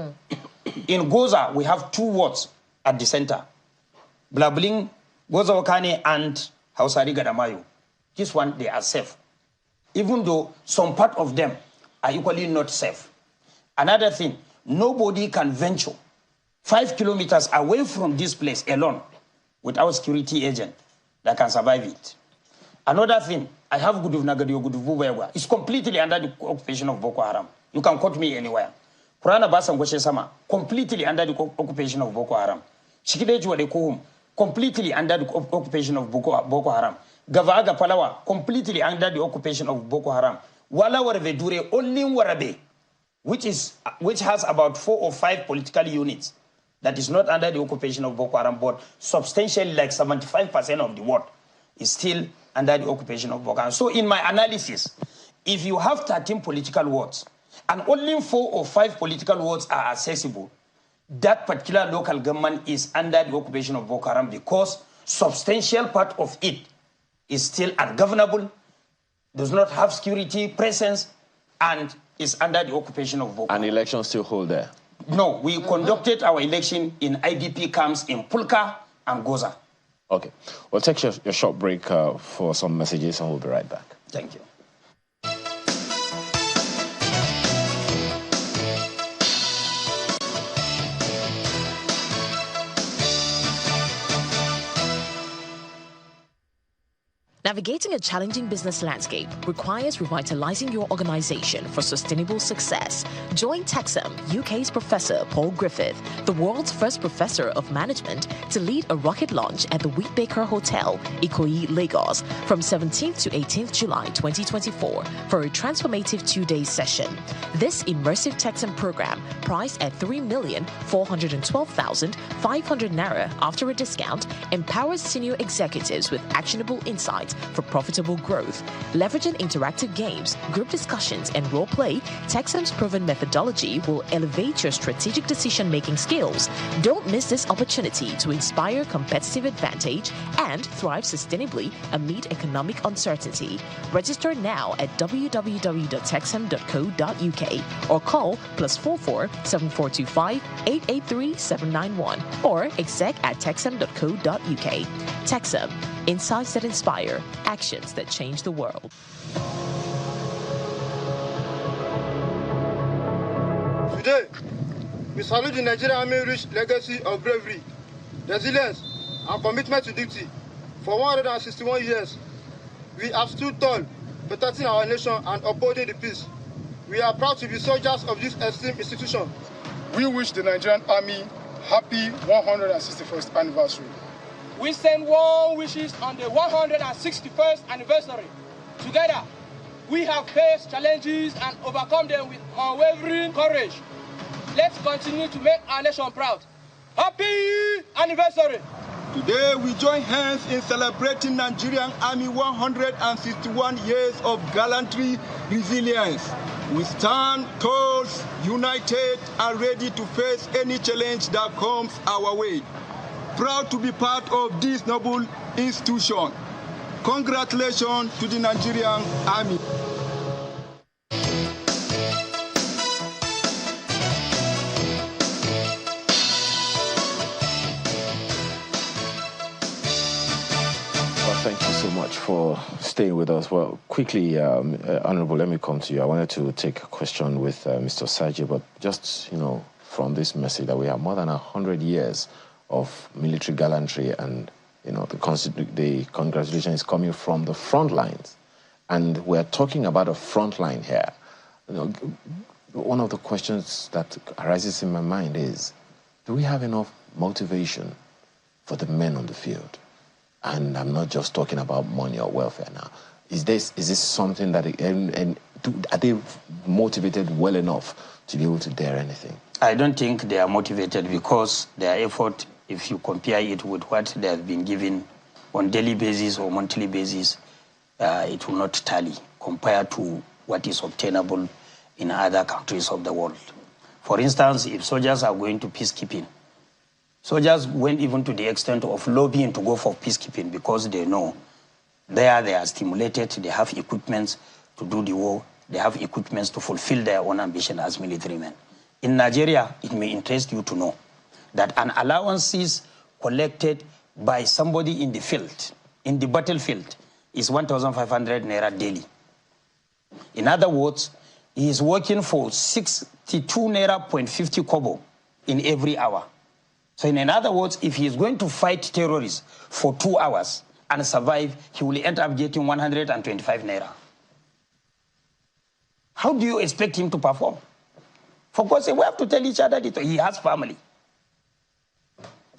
In Gwoza, we have 2 wards at the center. Blabling, Gwoza Wakane, and Hausari Gadamayo. This one, they are safe. Even though some part of them are equally not safe. Another thing, nobody can venture 5 kilometers away from this place alone without security agent that can survive it. Another thing, I have Guduvnagadio Guduvuwewa. It's completely under the occupation of Boko Haram. You can quote me anywhere. Kurana Basangoshe Sama, completely under the occupation of Boko Haram. Chikideju Adekohum, completely under the occupation of Boko Haram. Gavaga Palawa, completely under the occupation of Boko Haram. Wala Warvedure, only Warabe. which has about 4 or 5 political units that is not under the occupation of Boko Haram, but substantially like 75% of the world is still under the occupation of Boko Haram. So in my analysis, if you have 13 political wards and only 4 or 5 political wards are accessible, that particular local government is under the occupation of Boko Haram because substantial part of it is still ungovernable, does not have security presence, and is under the occupation of Boko Haram. And elections still hold there? No, we conducted our election in IDP camps in Pulka and Gwoza. Okay. We'll take a short break for some messages and we'll be right back. Thank you. Navigating a challenging business landscape requires revitalizing your organization for sustainable success. Join Texam, UK's Professor Paul Griffith, the world's first professor of management, to lead a rocket launch at the Wheatbaker Hotel, Ikoyi, Lagos, from 17th to 18th July 2024 for a transformative 2-day session. This immersive Texam program, priced at 3,412,500 Naira after a discount, empowers senior executives with actionable insights for profitable growth. Leveraging interactive games, group discussions, and role play, Texam's proven methodology will elevate your strategic decision-making skills. Don't miss this opportunity to inspire competitive advantage and thrive sustainably amid economic uncertainty. Register now at www.texam.co.uk or call +44 7425 883 791 or exec@texam.co.uk. Texam. Insights that inspire, actions that change the world. Today, we salute the Nigerian Army's rich legacy of bravery, resilience, and commitment to duty. For 161 years, we have stood tall, protecting our nation and upholding the peace. We are proud to be soldiers of this esteemed institution. We wish the Nigerian Army happy 161st anniversary. We send warm wishes on the 161st anniversary. Together, we have faced challenges and overcome them with unwavering courage. Let's continue to make our nation proud. Happy anniversary! Today, we join hands in celebrating Nigerian Army 161 years of gallantry, resilience. We stand tall, united, and ready to face any challenge that comes our way. Proud to be part of this noble institution. Congratulations to the Nigerian Army. Thank you so much for staying with us. Well, quickly, Honorable, let me come to you. I wanted to take a question with Mr. Saji, but just, from this message that we have more than 100 years of military gallantry, and the congratulation is coming from the front lines, and we're talking about a front line here. One of the questions that arises in my mind is, do we have enough motivation for the men on the field? And I'm not just talking about money or welfare now. Is this something that are they motivated well enough to be able to dare anything? I don't think they are motivated because their effort, if you compare it with what they have been given on daily basis or monthly basis, it will not tally compared to what is obtainable in other countries of the world. For instance, if soldiers are going to peacekeeping, soldiers went even to the extent of lobbying to go for peacekeeping because they know there they are stimulated, they have equipment to do the war, they have equipment to fulfill their own ambition as military men. In Nigeria, it may interest you to know that an allowance is collected by somebody in the field, in the battlefield, is 1,500 Naira daily. In other words, he is working for 62 Naira 50 kobo in every hour. So in other words, if he is going to fight terrorists for 2 hours and survive, he will end up getting 125 Naira. How do you expect him to perform? For God's sake, we have to tell each other that he has family.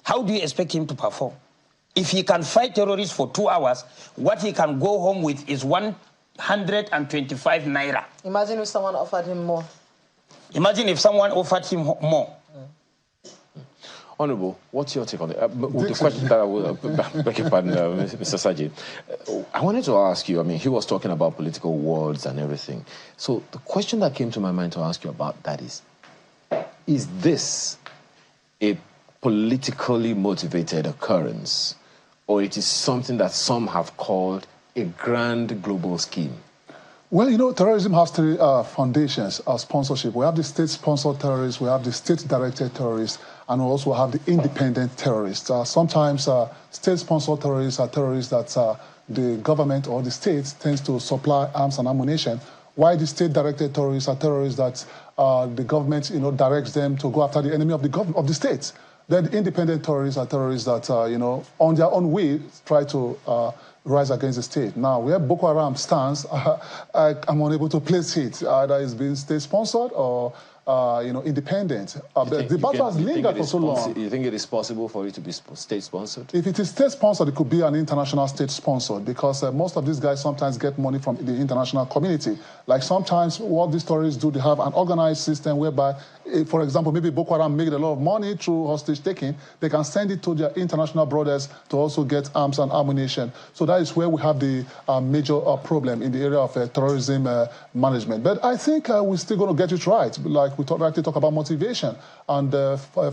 How do you expect him to perform? If he can fight terrorists for 2 hours, what he can go home with is 125 Naira. Imagine if someone offered him more. Imagine if someone offered him more. Honourable, what's your take on it? With the question that I will beg your pardon, Mr. Sajid. I wanted to ask you, I mean, he was talking about political words and everything. So the question that came to my mind to ask you about that is this a politically motivated occurrence, or it is something that some have called a grand global scheme? Well, you know, terrorism has three foundations of sponsorship. We have the state-sponsored terrorists, we have the state-directed terrorists, and we also have the independent terrorists. Sometimes state-sponsored terrorists are terrorists that the government or the state tends to supply arms and ammunition, while the state-directed terrorists are terrorists that the government, you know, directs them to go after the enemy of the state. Then the independent terrorists are terrorists that, you know, on their own way try to rise against the state. Now, where Boko Haram stands, I'm unable to place it. Either it's been state-sponsored or, you know, independent. The battle has lingered for so long. You think it is possible for it to be state-sponsored? If it is state-sponsored, it could be an international state-sponsored, because most of these guys sometimes get money from the international community. Like sometimes what these terrorists do, they have an organized system whereby, for example, maybe Boko Haram made a lot of money through hostage-taking. They can send it to their international brothers to also get arms and ammunition. So that is where we have the major problem in the area of terrorism management. But I think we're still going to get it right. Like we rightly talk about motivation and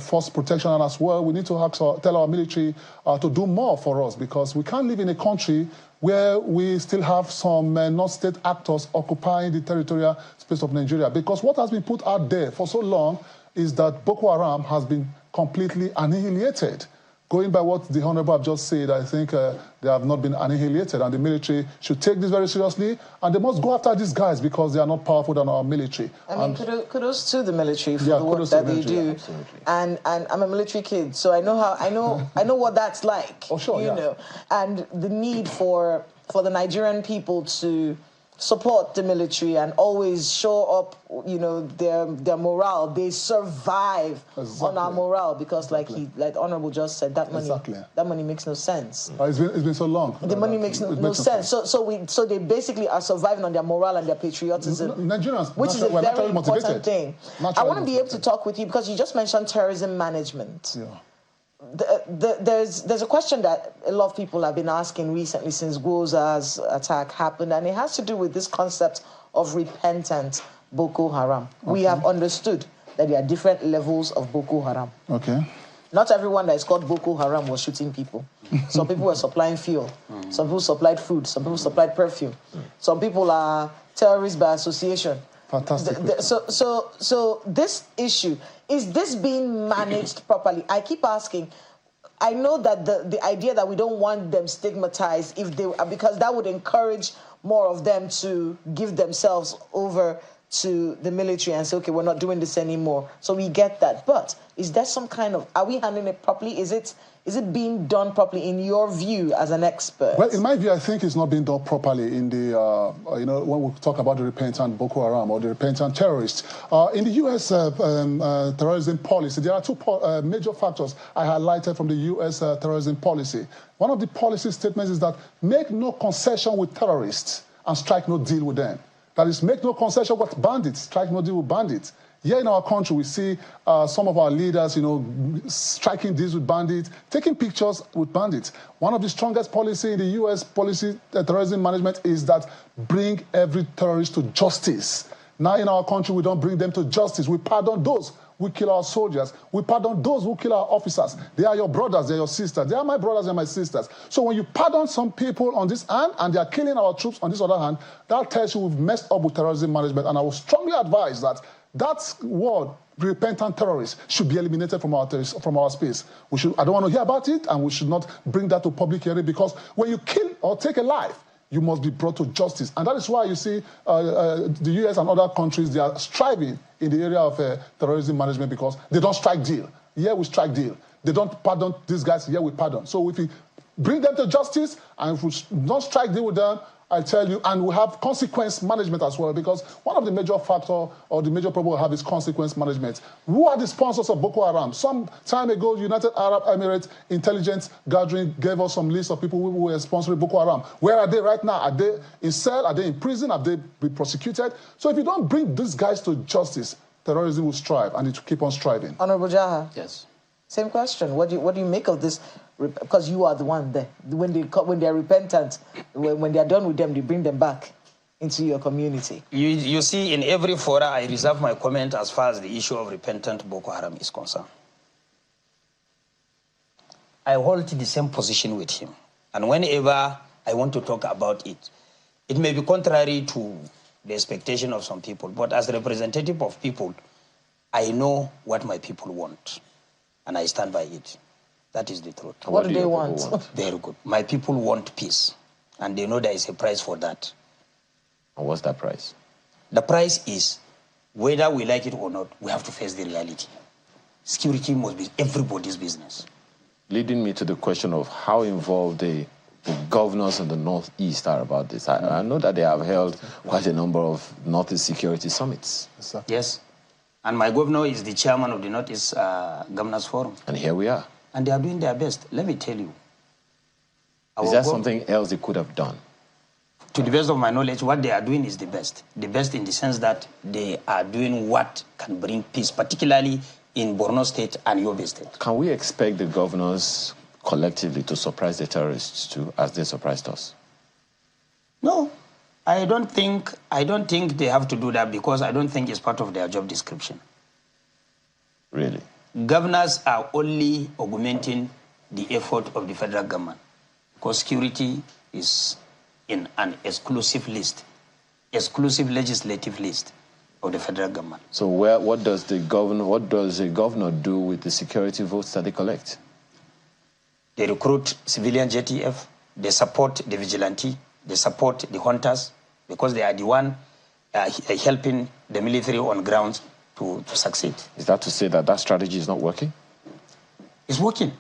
force protection, and as well, we need to tell our military to do more for us, because we can't live in a country where we still have some non-state actors occupying the territorial space of Nigeria. Because what has been put out there for so long is that Boko Haram has been completely annihilated. Going by what the Honorable have just said, I think they have not been annihilated, and the military should take this very seriously, and they must go after these guys because they are not powerful than our military. I mean, kudos to the military for the work that they do. And I'm a military kid, so I know I know what that's like. Oh, sure, you know, and the need for the Nigerian people to support the military and always show up, you know, their morale. They survive on our morale, because like Honorable just said, that money makes no sense. It's been so long. The money makes no sense. So they basically are surviving on their morale and their patriotism, Nigerians, which is a very important thing. I want to be able to talk with you because you just mentioned terrorism management. Yeah. There's a question that a lot of people have been asking recently since Gwoza's attack happened, and it has to do with this concept of repentant Boko Haram. Okay. We have understood that there are different levels of Boko Haram. Okay. Not everyone that is called Boko Haram was shooting people. Some people were supplying fuel. Some people supplied food. Some people supplied perfume. Some people are terrorists by association. Fantastic. So this issue, is this being managed properly? I keep asking. I know that the idea that we don't want them stigmatized because that would encourage more of them to give themselves over to the military and say, okay, we're not doing this anymore. So we get that. But is there some kind of, are we handling it properly? Is it being done properly in your view as an expert? Well, in my view, I think it's not being done properly in the, you know, when we talk about the repentant Boko Haram or the repentant terrorists. In the U.S. terrorism policy, there are two major factors I highlighted from the U.S. terrorism policy. One of the policy statements is that make no concession with terrorists and strike no deal with them. That is, make no concession with bandits, strike no deal with bandits. Here in our country, we see some of our leaders, you know, striking deals with bandits, taking pictures with bandits. One of the strongest policy in the U.S. policy, terrorism management, is that bring every terrorist to justice. Now in our country, we don't bring them to justice. We pardon those who kill our soldiers. We pardon those who kill our officers. They are your brothers, they are your sisters. They are my brothers and my sisters. So when you pardon some people on this hand and they are killing our troops on this other hand, that tells you we've messed up with terrorism management. And I will strongly advise that that word, repentant terrorists, should be eliminated from our space. I don't want to hear about it, and we should not bring that to public hearing, because when you kill or take a life, you must be brought to justice. And that is why you see the US and other countries, they are striving in the area of terrorism management, because they don't strike deal. Here we strike deal. They don't pardon these guys, here we pardon. So if we bring them to justice and if we don't strike deal with them, I tell you, and we have consequence management as well, because one of the major factors or the major problem we have is consequence management. Who are the sponsors of Boko Haram? Some time ago, United Arab Emirates intelligence gathering gave us some list of people who were sponsoring Boko Haram. Where are they right now? Are they in cell? Are they in prison? Have they been prosecuted? So if you don't bring these guys to justice, terrorism will strive, and it will keep on striving. Honorable Jaha. Yes. Same question. What do you make of this? Because you are the one there. When they are repentant, when they are done with them, they bring them back into your community. You see, in every fora, I reserve my comment as far as the issue of repentant Boko Haram is concerned. I hold the same position with him. And whenever I want to talk about it, it may be contrary to the expectation of some people, but as a representative of people, I know what my people want, and I stand by it. That is the truth. What do they want? Very good. My people want peace, and they know there is a price for that. And what's that price? The price is, whether we like it or not, we have to face the reality. Security must be everybody's business. Leading me to the question of how involved the governors in the Northeast are about this. I know that they have held quite a number of Northeast security summits. Yes. And my governor is the chairman of the Northeast Governors Forum. And here we are. And they are doing their best. Let me tell you. Is there something else they could have done? To the best of my knowledge, what they are doing is the best. The best in the sense that they are doing what can bring peace, particularly in Borno State and Yobe State. Can we expect the governors collectively to surprise the terrorists too, as they surprised us? No, I don't think they have to do that, because I don't think it's part of their job description. Really? Governors are only augmenting the effort of the federal government, because security is in an exclusive list, exclusive legislative list of the federal government. So what does the governor do with the security votes that they collect? They recruit civilian JTF, they support the vigilante, they support the hunters, because they are the one helping the military on ground to succeed. Is that to say that that strategy is not working? It's working.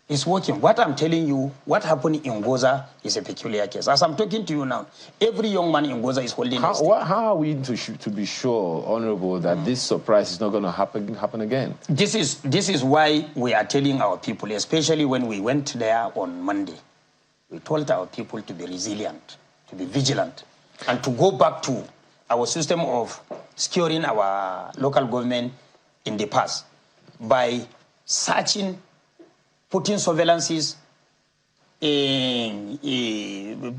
It's working. What I'm telling you, what happened in Gwoza is a peculiar case. As I'm talking to you now, every young man in Gwoza is holding a stick. How are we to be sure, Honorable, that this surprise is not going to happen again? This is why we are telling our people, especially when we went there on Monday, we told our people to be resilient, to be vigilant, and to go back to our system of securing our local government in the past by searching, putting surveillances,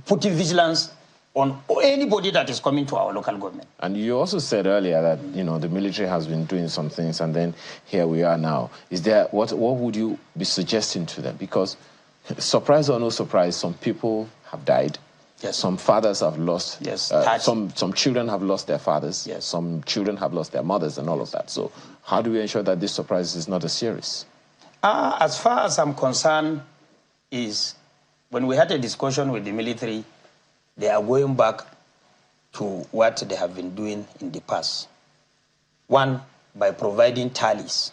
putting vigilance on anybody that is coming to our local government. And you also said earlier that, you know, the military has been doing some things, and then here we are now. Is there, what would you be suggesting to them? Because surprise or no surprise, some people have died. Yes. Some fathers have lost. Yes. Some children have lost their fathers. Yes. Some children have lost their mothers and all of that. So how do we ensure that this surprise is not a series? As far as I'm concerned, is when we had a discussion with the military, they are going back to what they have been doing in the past. One, by providing tallies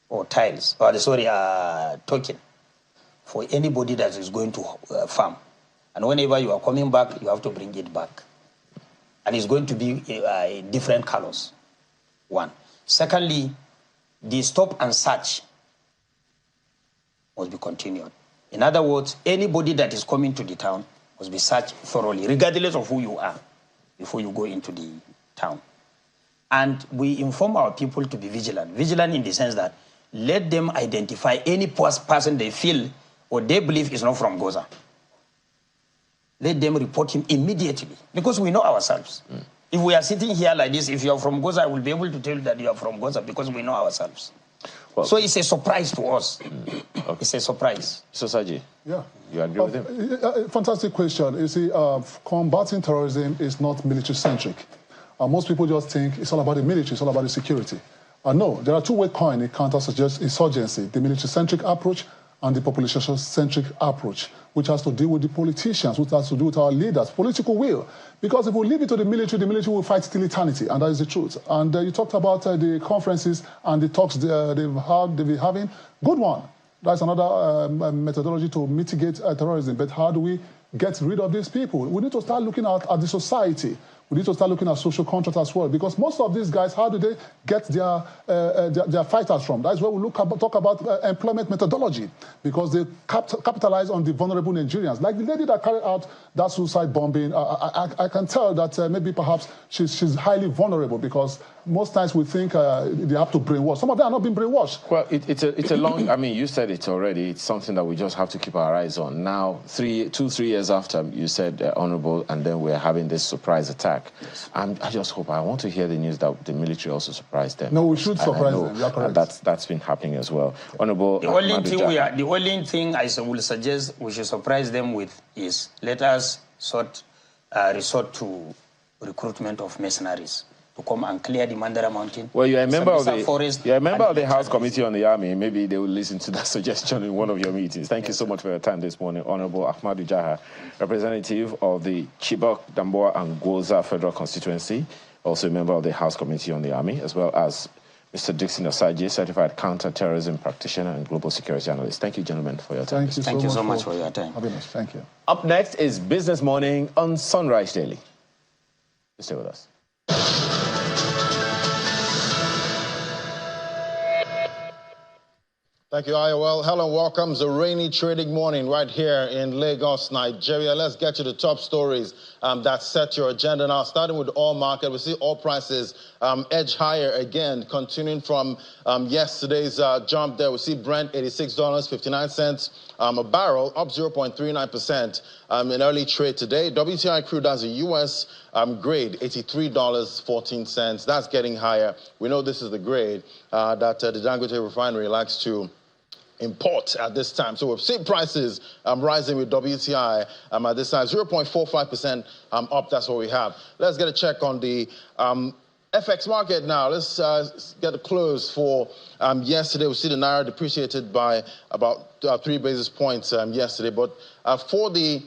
or tiles, or token for anybody that is going to farm. And whenever you are coming back, you have to bring it back. And it's going to be different colors. One. Secondly, the stop and search must be continued. In other words, anybody that is coming to the town must be searched thoroughly, regardless of who you are, before you go into the town. And we inform our people to be vigilant. Vigilant in the sense that let them identify any person they feel or they believe is not from Gwoza. Let them report him immediately, because we know ourselves. If we are sitting here like this, if you are from Gwoza, I will be able to tell you that you are from Gwoza, because we know ourselves. Well, so it's a surprise to us. Okay. It's a surprise. So, Saji, yeah, you agree with him? Fantastic question. You see, combating terrorism is not military-centric. Most people just think it's all about the military, it's all about the security. No, there are two-way coin in counter-insurgency, the military-centric approach and the population-centric approach, which has to deal with the politicians, which has to do with our leaders, political will. Because if we leave it to the military will fight till eternity, and that is the truth. And you talked about the conferences and the talks they've been having. Good one. That's another methodology to mitigate terrorism. But how do we get rid of these people? We need to start looking at the society. We need to start looking at social contract as well, because most of these guys, how do they get their fighters from? That's where we talk about employment methodology, because they capitalize on the vulnerable Nigerians. Like the lady that carried out that suicide bombing, I can tell that maybe perhaps she's highly vulnerable, because most times we think they have to brainwash. Some of them are not being brainwashed. Well, it's a long, I mean, you said it already. It's something that we just have to keep our eyes on. Now, 3 years after you said, Honorable, and then we're having this surprise attack. Yes. I just hope, I want to hear the news that the military also surprised them. No, we should surprise them. You're correct. That's been happening as well. Honorable, the only thing I will suggest we should surprise them with is let us resort to recruitment of mercenaries to come and clear the Mandara Mountain. Well, you're a member of the House Committee on the Army. Maybe they will listen to that suggestion in one of your meetings. Thank you so much for your time this morning. Honorable Ahmadu Jaha, representative of the Chibok, Damboa, and Gwoza Federal Constituency, also a member of the House Committee on the Army, as well as Mr. Dixon Osagie, certified counter-terrorism practitioner and global security analyst. Thank you, gentlemen, for your time. Thank you so much for your time. Thank you. Up next is Business Morning on Sunrise Daily. Stay with us. Thank you, Ayowell. Hello, welcome. It's a rainy trading morning right here in Lagos, Nigeria. Let's get to the top stories that set your agenda now. Starting with the oil market, we see oil prices edge higher again, continuing from yesterday's jump there. We see Brent $86.59 a barrel, up 0.39% in early trade today. WTI crude as a U.S. grade, $83.14. That's getting higher. We know this is the grade that the Dangote refinery likes to import at this time. So we've seen prices rising with WTI at this time, 0.45% up. That's what we have. Let's get a check on the FX market now. Let's get a close for yesterday. We see the Naira depreciated by about 3 basis points yesterday. But for the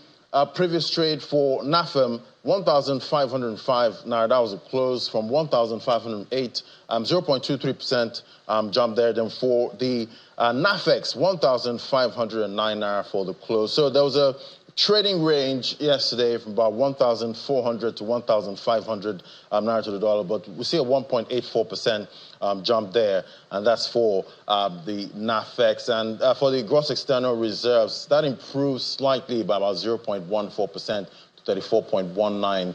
previous trade for NAFEM, 1,505 Naira. That was a close from 1,508, 0.23% jump there. Then for the NAFEX, 1,509 Naira for the close. So there was a trading range yesterday from about 1,400 to 1,500 Naira to the dollar, but we see a 1.84% jump there, and that's for the NAFEX. And for the gross external reserves, that improves slightly by about 0.14%. $34.19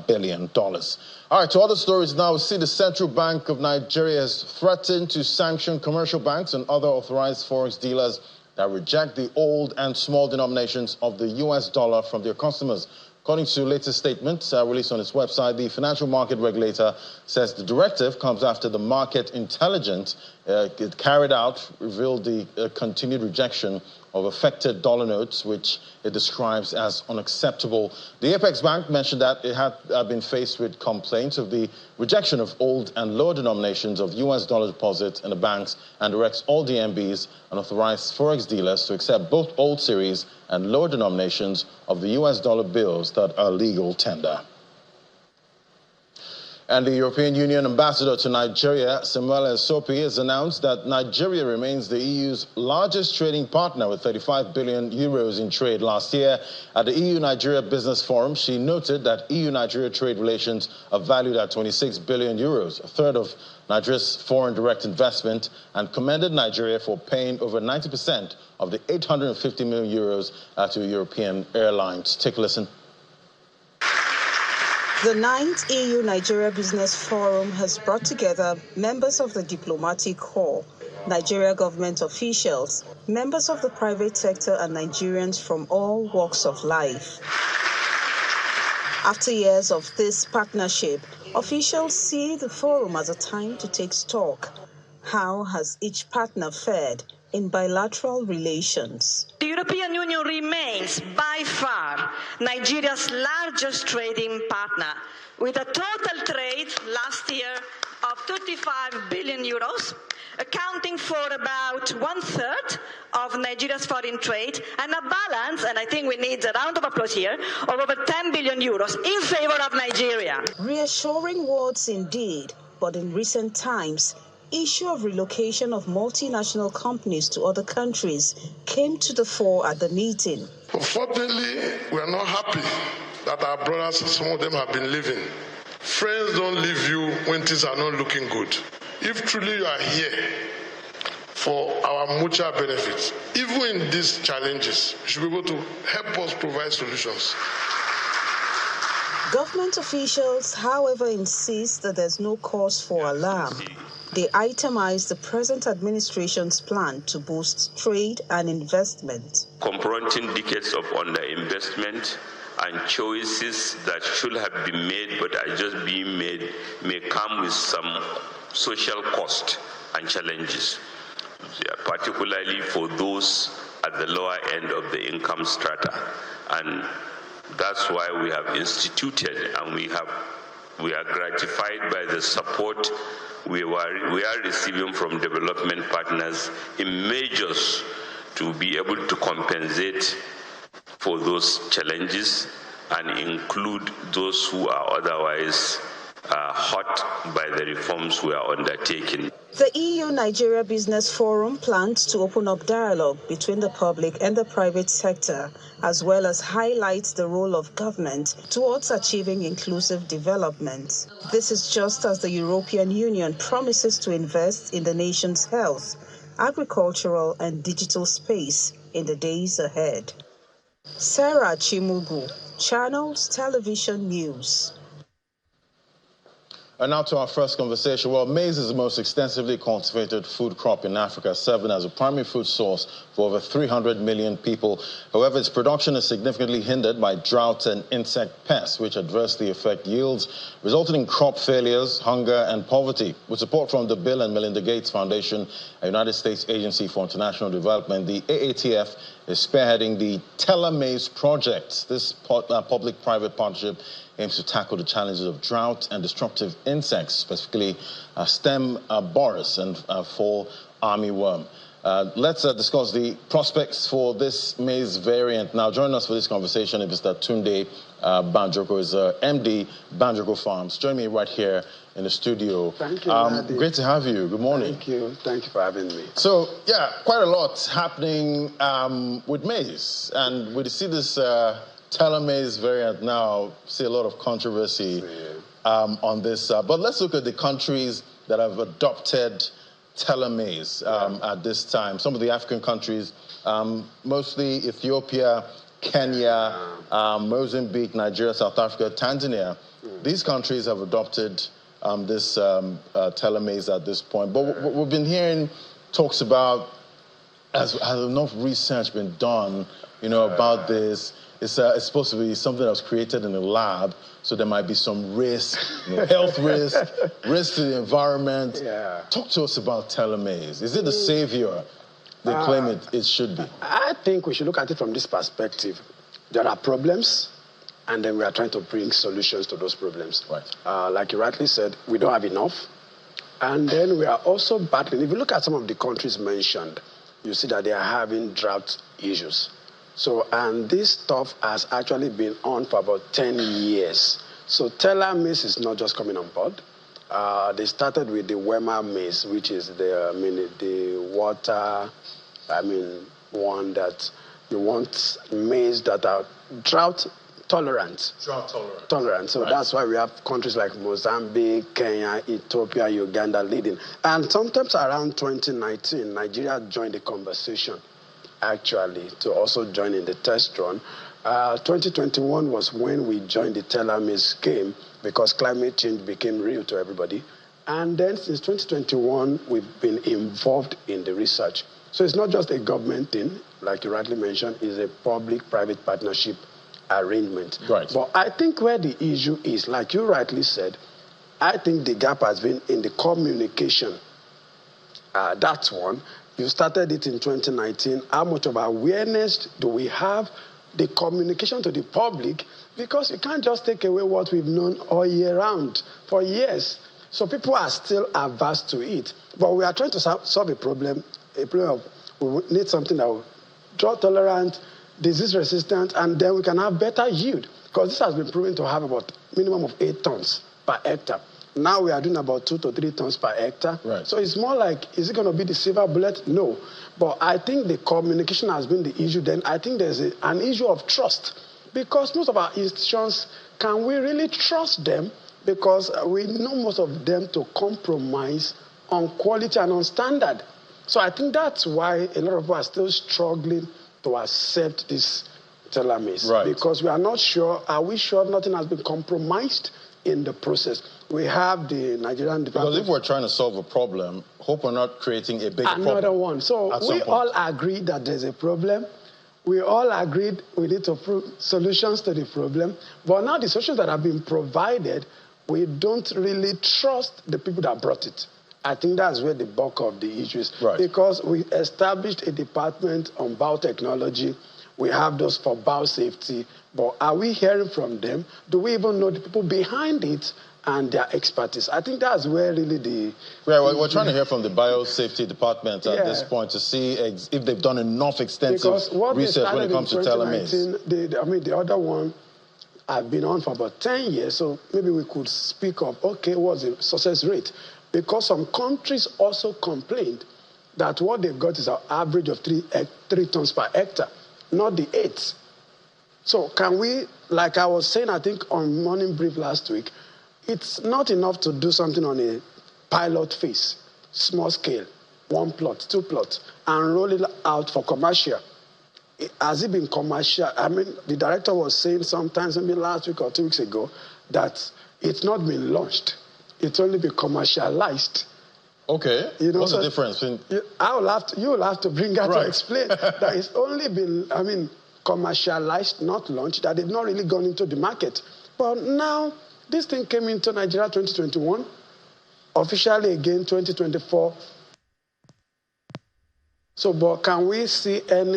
billion. All right, to other stories now. We see the Central Bank of Nigeria has threatened to sanction commercial banks and other authorized forex dealers that reject the old and small denominations of the U.S. dollar from their customers. According to latest statements released on its website, the financial market regulator says the directive comes after the market intelligence it carried out revealed the continued rejection of affected dollar notes, which it describes as unacceptable. The Apex Bank mentioned that it had been faced with complaints of the rejection of old and low denominations of U.S. dollar deposits in the banks and directs all DMBs and authorized forex dealers to accept both old series and low denominations of the U.S. dollar bills that are legal tender. And the European Union ambassador to Nigeria, Samuel Sopi, has announced that Nigeria remains the EU's largest trading partner with 35 billion euros in trade last year. At the EU-Nigeria Business Forum, she noted that EU-Nigeria trade relations are valued at 26 billion euros, a third of Nigeria's foreign direct investment, and commended Nigeria for paying over 90% of the 850 million euros to European airlines. Take a listen. The 9th EU-Nigeria Business Forum has brought together members of the diplomatic corps, Nigeria government officials, members of the private sector, and Nigerians from all walks of life. After years of this partnership, officials see the forum as a time to take stock. How has each partner fared in bilateral relations? The European Union remains by far Nigeria's largest trading partner, with a total trade last year of 35 billion euros, accounting for about 1/3 of Nigeria's foreign trade, and a balance, and I think we need a round of applause here, of over 10 billion euros in favor of Nigeria. Reassuring words indeed, but in recent times, issue of relocation of multinational companies to other countries came to the fore at the meeting. Unfortunately, we are not happy that our brothers, some of them have been leaving. Friends don't leave you when things are not looking good. If truly you are here for our mutual benefit, even in these challenges, you should be able to help us provide solutions. Government officials, however, insist that there's no cause for alarm. They itemize the present administration's plan to boost trade and investment. Confronting decades of underinvestment and choices that should have been made but are just being made may come with some social cost and challenges, particularly for those at the lower end of the income strata. And that's why we have instituted, and we are gratified by the support we are receiving from development partners in measures to be able to compensate for those challenges and include those who are otherwise hurt by the reforms we are undertaking. The EU-Nigeria Business Forum plans to open up dialogue between the public and the private sector, as well as highlight the role of government towards achieving inclusive development. This is just as the European Union promises to invest in the nation's health, agricultural and digital space in the days ahead. Sarah Chimugu, Channels Television News. And now to our first conversation. Well, maize is the most extensively cultivated food crop in Africa, serving as a primary food source for over 300 million people. However, its production is significantly hindered by drought and insect pests, which adversely affect yields, resulting in crop failures, hunger, and poverty. With support from the Bill and Melinda Gates Foundation, a United States agency for international development, the AATF is spearheading the Tell Maize project. This public-private partnership aims to tackle the challenges of drought and destructive insects, specifically stem borers and fall armyworm. Let's discuss the prospects for this maize variant. Now, joining us for this conversation is Mr. Tunde Banjoko, is MD Banjoko Farms. Join me right here in the studio. Thank you, great to have you. Good morning. Thank you. Thank you for having me. So, yeah, quite a lot happening with maize. And we see this Maize variant now, see a lot of controversy on this. But let's look at the countries that have adopted Maize at this time. Some of the African countries, mostly Ethiopia, Kenya, Mozambique, Nigeria, South Africa, Tanzania. These countries have adopted this Maize at this point. But we've been hearing talks about, has enough research been done, about this? It's supposed to be something that was created in a lab, so there might be some risk, health risk, risk to the environment. Yeah. Talk to us about Maize. Is it the savior they claim it should be? I think we should look at it from this perspective. There are problems, and then we are trying to bring solutions to those problems. Right. Like you rightly said, we don't have enough. And then we are also battling. If you look at some of the countries mentioned, you see that they are having drought issues. So, and this stuff has actually been on for about 10 years. So Maize is not just coming on board. They started with the Wema maize, which is the water, one that you want maize that are drought tolerant. So that's why we have countries like Mozambique, Kenya, Ethiopia, Uganda leading. And sometimes around 2019, Nigeria joined the conversation, actually, to also join in the test run. 2021 was when we joined the Maize game because climate change became real to everybody. And then since 2021, we've been involved in the research. So it's not just a government thing, like you rightly mentioned, it's a public-private partnership arrangement. Right. But I think where the issue is, like you rightly said, I think the gap has been in the communication. That's one. You started it in 2019. How much of awareness do we have? The communication to the public, because you can't just take away what we've known all year round for years. So people are still averse to it. But we are trying to solve a problem of we need something that will drought tolerant, disease resistant, and then we can have better yield. Because this has been proven to have about minimum of 8 tons per hectare. Now we are doing about 2 to 3 tons per hectare. Right. So it's more like, is it going to be the silver bullet? No. But I think the communication has been the issue. Then I think there's an issue of trust. Because most of our institutions, can we really trust them? Because we know most of them to compromise on quality and on standard. So I think that's why a lot of people are still struggling to accept this teller maize. Right. Because we are not sure, are we sure nothing has been compromised in the process? We have the Nigerian Department. Because if we're trying to solve a problem, hope we're not creating a big Another problem. one. So we all agree that there's a problem. We all agreed we need to prove solutions to the problem. But now the solutions that have been provided, we don't really trust the people that brought it. I think that's where the bulk of the issue is. Right. Because we established a department on biotechnology. We have those for biosafety. But are we hearing from them? Do we even know the people behind it and their expertise? I think that's where really the... We're trying to hear from the biosafety department at this point to see if they've done enough extensive research when it comes to teller maize. The other one, I've been on for about 10 years, so maybe we could speak of, okay, what's the success rate? Because some countries also complained that what they've got is an average of 3 tons per hectare, not the 8. So can we, like I was saying, I think on Morning Brief last week, it's not enough to do something on a pilot phase, small scale, 1 plot, 2 plots, and roll it out for commercial. Has it been commercial? I mean, the director was saying sometimes, maybe last week or 2 weeks ago, that it's not been launched. It's only been commercialized. Okay. What's the difference? You will have to bring her to explain that it's only been, commercialized, not launched, that they've not really gone into the market. But now, this thing came into Nigeria 2021, officially again 2024. So, but can we see any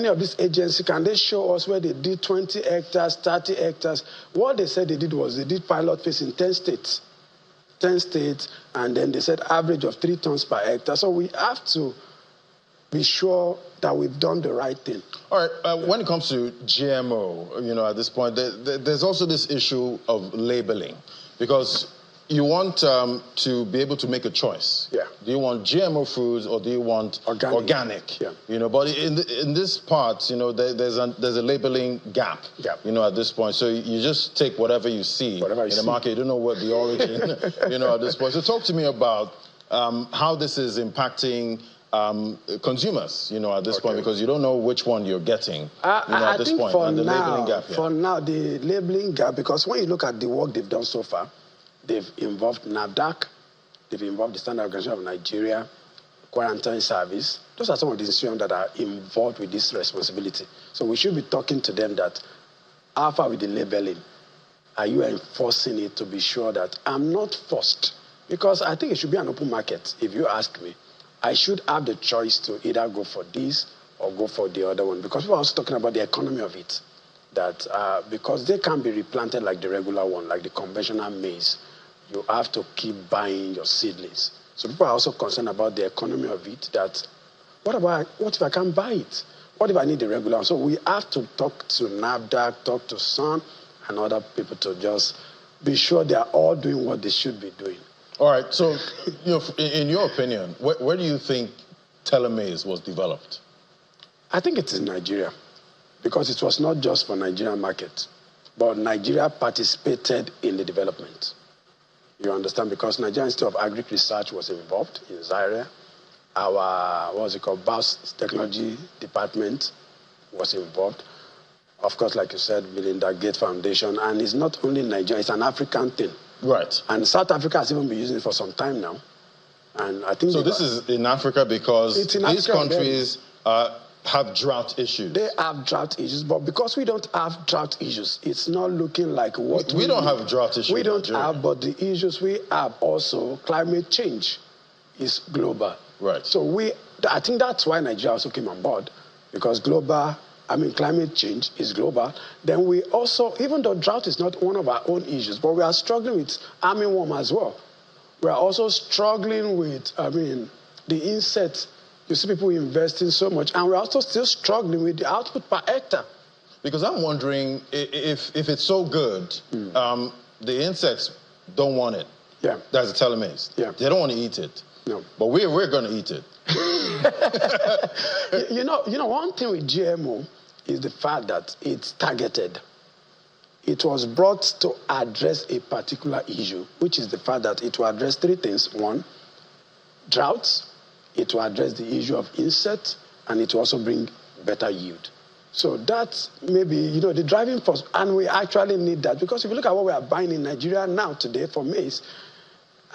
of these agencies, can they show us where they did 20 hectares, 30 hectares? What they said they did was they did pilot phase in 10 states. 10 states, and then they said average of 3 tons per hectare. So we have to be sure that we've done the right thing. All right, when it comes to GMO, at this point, there's also this issue of labeling, because you want to be able to make a choice. Yeah. Do you want GMO foods or do you want organic? Yeah. But in this part, there's a labeling gap. Yeah. At this point, so you just take whatever you see in the market. You don't know what the origin. At this point. So talk to me about how this is impacting consumers. At this point, because you don't know which one you're getting. At this point, and the labeling gap. For now, the labeling gap, because when you look at the work they've done so far, they've involved NAFDAC, they've involved the Standard Organization of Nigeria, Quarantine Service. Those are some of the institutions that are involved with this responsibility. So we should be talking to them that, how far with the labeling? Are you enforcing it to be sure that I'm not forced? Because I think it should be an open market, if you ask me. I should have the choice to either go for this or go for the other one. Because we're also talking about the economy of it. That because they can't be replanted like the regular one, like the conventional maize. You have to keep buying your seedlings. So people are also concerned about the economy of it, that what if I can't buy it? What if I need the regular one? So we have to talk to NAFDAC, talk to SUN, and other people to just be sure they are all doing what they should be doing. All right, so in your opinion, where do you think teller maize was developed? I think it's in Nigeria, because it was not just for Nigerian market, but Nigeria participated in the development. You understand? Because Nigerian Institute of Agric Research was involved in Zaire. Our, biotechnology department was involved. Of course, like you said, Melinda Gates Foundation. And it's not only Nigeria, it's an African thing. Right. And South Africa has even been using it for some time now. And I think so this is in Africa because these countries have drought issues. They have drought issues, but because we don't have drought issues, it's not looking like what we don't have drought issues. We don't have, but the issues we have also, climate change is global. Right. So I think that's why Nigeria also came on board, because climate change is global. Then we also, even though drought is not one of our own issues, but we are struggling with armyworm as well. We are also struggling with, the insects. You see people investing so much, and we're also still struggling with the output per hectare. Because I'm wondering if it's so good, the insects don't want it. Yeah. That's the teller maize. Yeah. They don't want to eat it. No. But we're going to eat it. One thing with GMO is the fact that it's targeted. It was brought to address a particular issue, which is the fact that it will address 3 things. 1, droughts. It will address the issue of insects, and it will also bring better yield. So that's maybe, the driving force. And we actually need that, because if you look at what we are buying in Nigeria now today for maize,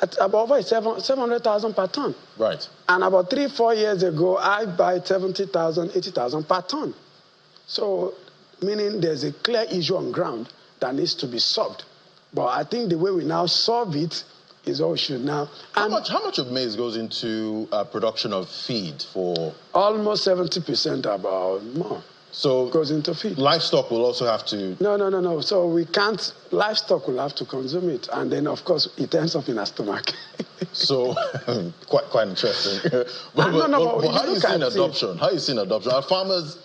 at about 700,000 per ton. Right. And about 3-4 years ago, I buy 70,000, 80,000 per ton. So, meaning there's a clear issue on ground that needs to be solved. But I think the way we now solve it is what we should now. How much of maize goes into production of feed for? Almost 70%, about more. So goes into feed. Livestock will also have to. No. So we can't. Livestock will have to consume it, and then of course it ends up in our stomach. So quite interesting. But how are you seeing adoption? How are you seeing adoption? Are farmers,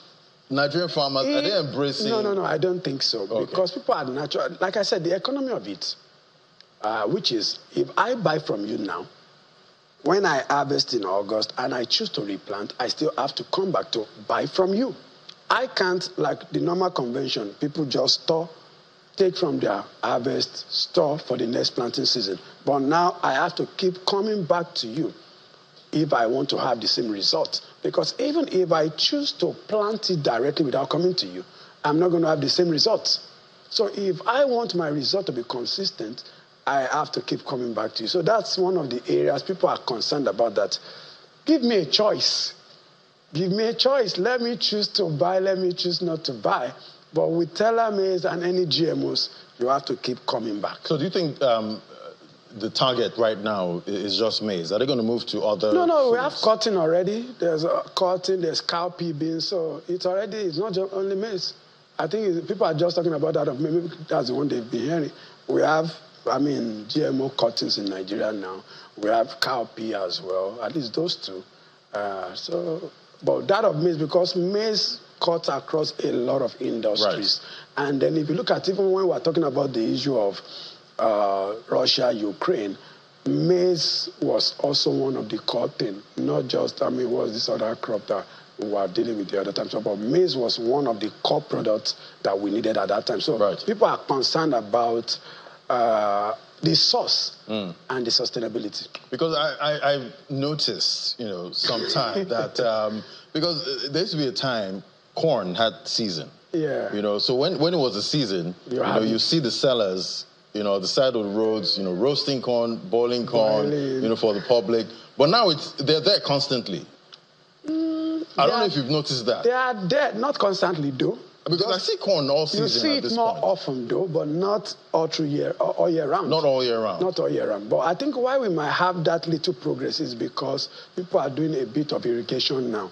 Nigerian farmers, are they embracing? No. I don't think so, because people are natural. Like I said, the economy of it, which is if I buy from you now, when I harvest in August and I choose to replant, I still have to come back to buy from you. I can't, like the normal convention, people just take from their harvest, store for the next planting season. But now I have to keep coming back to you if I want to have the same result. Because even if I choose to plant it directly without coming to you, I'm not going to have the same results. So if I want my result to be consistent, I have to keep coming back to you. So that's one of the areas people are concerned about, that give me a choice. Give me a choice. Let me choose to buy. Let me choose not to buy. But with Teller maize and any GMOs, you have to keep coming back. So do you think the target right now is just maize? Are they going to move to other No, foods? we have cotton already. There's cotton, there's cowpea beans. So it's not just only maize. I think people are just talking about that. Maybe that's the one they've been hearing. We have, GMO cottons in Nigeria now. We have cowpea as well, at least those two. But that of maize, because maize cuts across a lot of industries. Right. And then if you look at even when we're talking about the issue of Russia, Ukraine, maize was also one of the core things. Not just, was this other crop that we were dealing with the other time. So, but maize was one of the core products that we needed at that time. So people are concerned about the source and the sustainability. Because I've noticed, sometime that, because there used to be a time corn had season. Yeah. So when it was a season, you see the sellers, the side of the roads, roasting corn, boiling corn, for the public. But now they're there constantly. I don't know if you've noticed that. They are there, not constantly though. Because I see corn all season. You see it more often though, but not all year round. Not all year round. Not all year round. But I think why we might have that little progress is because people are doing a bit of irrigation now.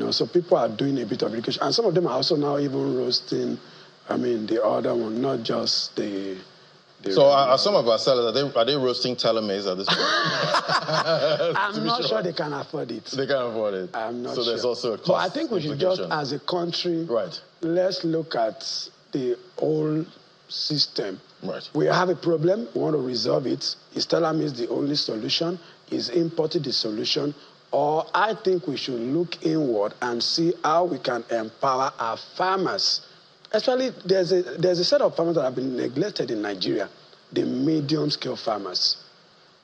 So people are doing a bit of irrigation. And some of them are also now even roasting, the other one, not just the so are some of our sellers, are they roasting Teller maize at this point? I'm not sure they can afford it. They can afford it. I'm not sure. So there's also a cost. But I think we should just, as a country, let's look at the whole system. Right. We have a problem. We want to resolve it. Is Teller maize the only solution? Is importing the solution? Or I think we should look inward and see how we can empower our farmers. Actually, there's a set of farmers that have been neglected in Nigeria, the medium-scale farmers.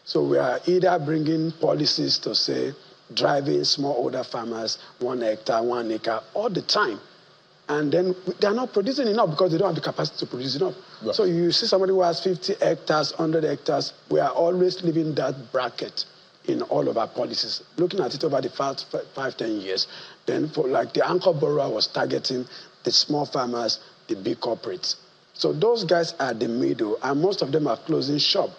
So we are either bringing policies to say, driving smallholder farmers 1 hectare, 1 acre all the time. And then they're not producing enough because they don't have the capacity to produce enough. Right. So you see somebody who has 50 hectares, 100 hectares, we are always leaving that bracket in all of our policies. Looking at it over the past 5-10 years, then for like the anchor borrower was targeting the small farmers, the big corporates. So those guys are the middle, and most of them are closing shop.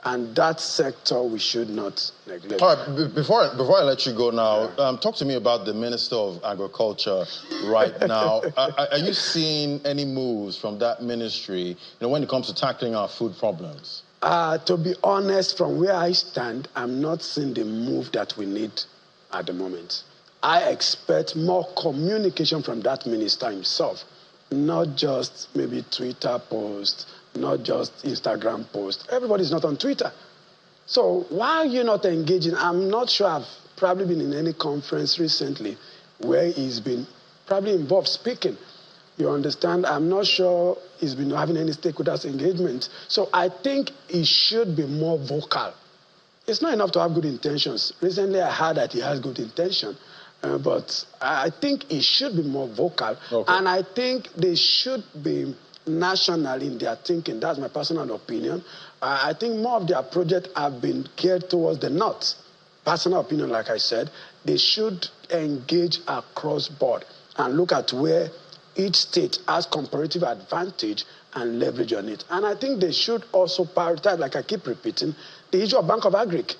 And that sector we should not neglect. All right, before I let you go now, talk to me about the Minister of Agriculture right now. Are you seeing any moves from that ministry when it comes to tackling our food problems? To be honest, from where I stand, I'm not seeing the move that we need at the moment. I expect more communication from that minister himself, not just maybe Twitter posts, not just Instagram posts. Everybody's not on Twitter. So why are you not engaging? I'm not sure. I've probably been in any conference recently where he's been probably involved speaking. You understand? I'm not sure he's been having any stakeholders engagement. So I think he should be more vocal. It's not enough to have good intentions. Recently, I heard that he has good intention. But I think it should be more vocal. Okay. And I think they should be national in their thinking. That's my personal opinion. I think more of their projects have been geared towards the north. Personal opinion, like I said, they should engage across board and look at where each state has comparative advantage and leverage on it. And I think they should also prioritize, like I keep repeating, the issue of Bank of Agric.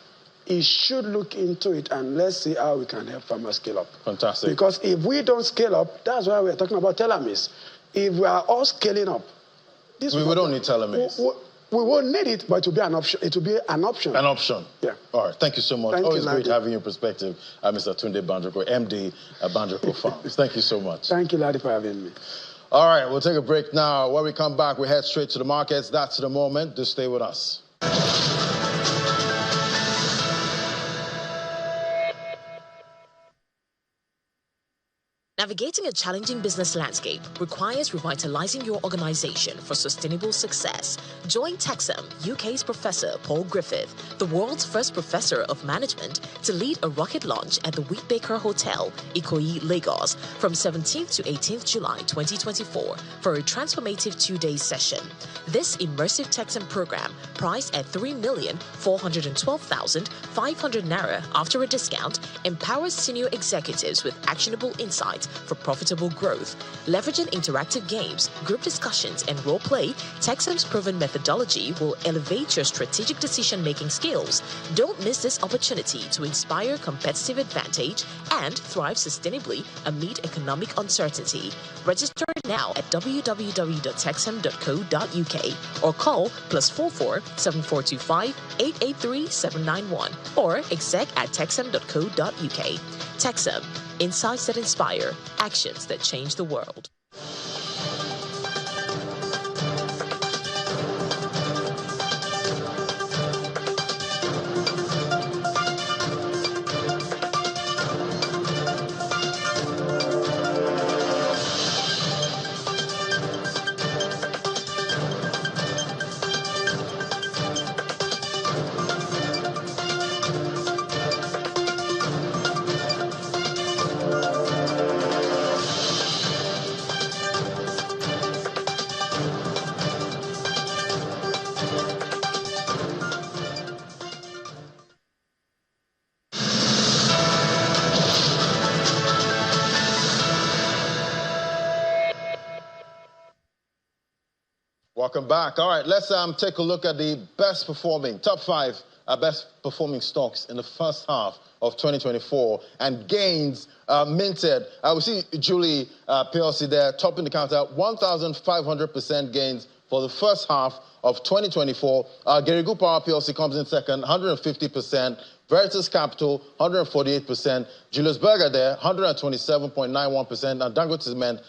It should look into it, and let's see how we can help farmers scale up. Fantastic. Because if we don't scale up, that's why we're talking about telemes. If we are all scaling up, we don't need telemes. We won't need it, but it will be an option. It will be an option. An option. Yeah. All right. Thank you so much. Always great having your perspective, Mr. Tunde Banjoko, MD at Banjoko Farms. Thank you so much. Thank you, Ladi, for having me. All right. We'll take a break now. When we come back, we head straight to the markets. That's the moment. Do stay with us. Navigating a challenging business landscape requires revitalizing your organization for sustainable success. Join Texam, UK's Professor Paul Griffith, the world's first professor of management, to lead a rocket launch at the Wheatbaker Hotel, Ikoyi, Lagos, from 17th to 18th July 2024 for a transformative 2-day session. This immersive Texam program, priced at 3,412,500 Naira after a discount, empowers senior executives with actionable insights for profitable growth. Leveraging interactive games, group discussions, and role play, Texam's proven methodology will elevate your strategic decision-making skills. Don't miss this opportunity to inspire competitive advantage and thrive sustainably amid economic uncertainty. Register now at www.texam.co.uk or call +44 7425 883 791 or exec@texam.co.uk. Texam. Insights that inspire, actions that change the world. Welcome back. All right, let's take a look at the best performing, top 5 best performing stocks in the first half of 2024 and gains minted. We see Julie PLC there topping the counter, 1,500% gains for the first half of 2024. Gerigu Power PLC comes in second, 150%. Veritas Capital, 148%. Julius Berger there, 127.91%. And Dangote Cement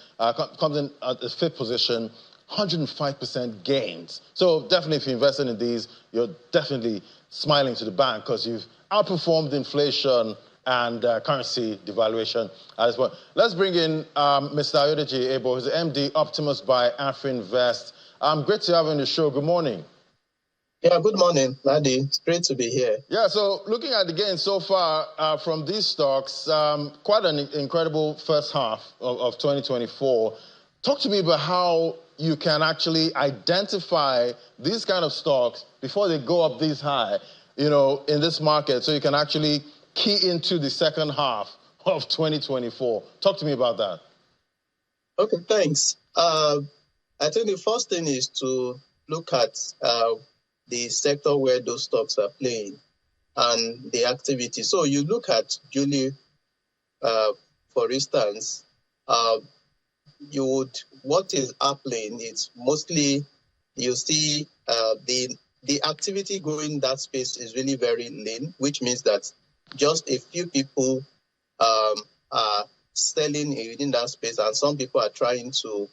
comes in at the 5th position, 105% gains. So definitely if you invested in these, you're definitely smiling to the bank because you've outperformed inflation and currency devaluation at this point. Let's bring in Mr. Ayodeji Ebo, who's the MD Optimus by AfriInvest. Great to have you on the show. Good morning. Yeah, good morning, Nadi. It's great to be here. Yeah, so looking at the gains so far from these stocks, quite an incredible first half of 2024. Talk to me about how you can actually identify these kind of stocks before they go up this high, you know, in this market, so you can actually key into the second half of 2024. Talk to me about that. Okay, thanks. I think the first thing is to look at the sector where those stocks are playing and the activity. So you look at Julie, for instance, what is happening is mostly you see the activity going in that space is really very lean, which means that just a few people are selling within that space, and some people are trying to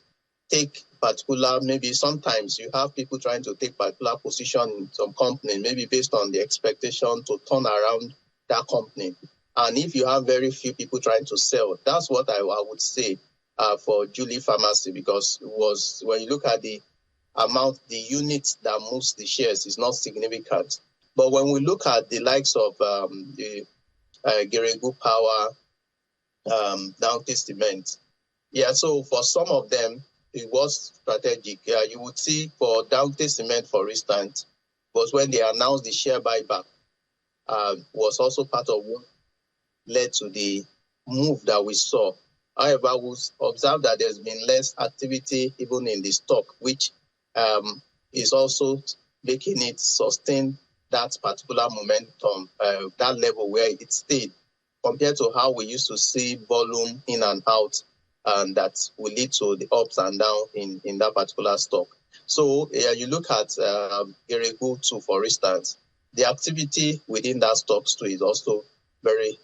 take particular, maybe sometimes you have people trying to take particular position in some company, maybe based on the expectation to turn around that company. And if you have very few people trying to sell, that's what I would say for Julie Pharmacy, because it was, when you look at the amount, the units that moves the shares is not significant. But when we look at the likes of Gerigu Power, Dangote Cement. Yeah, so for some of them, it was strategic. You would see for Dangote Cement, for instance, was when they announced the share buyback, was also part of what led to the move that we saw. However, we observed that there's been less activity even in the stock, which is also making it sustain that particular momentum, that level where it stayed, compared to how we used to see volume in and out, and that will lead to the ups and downs in that particular stock. So you look at Geregu too, for instance, the activity within that stock too is also very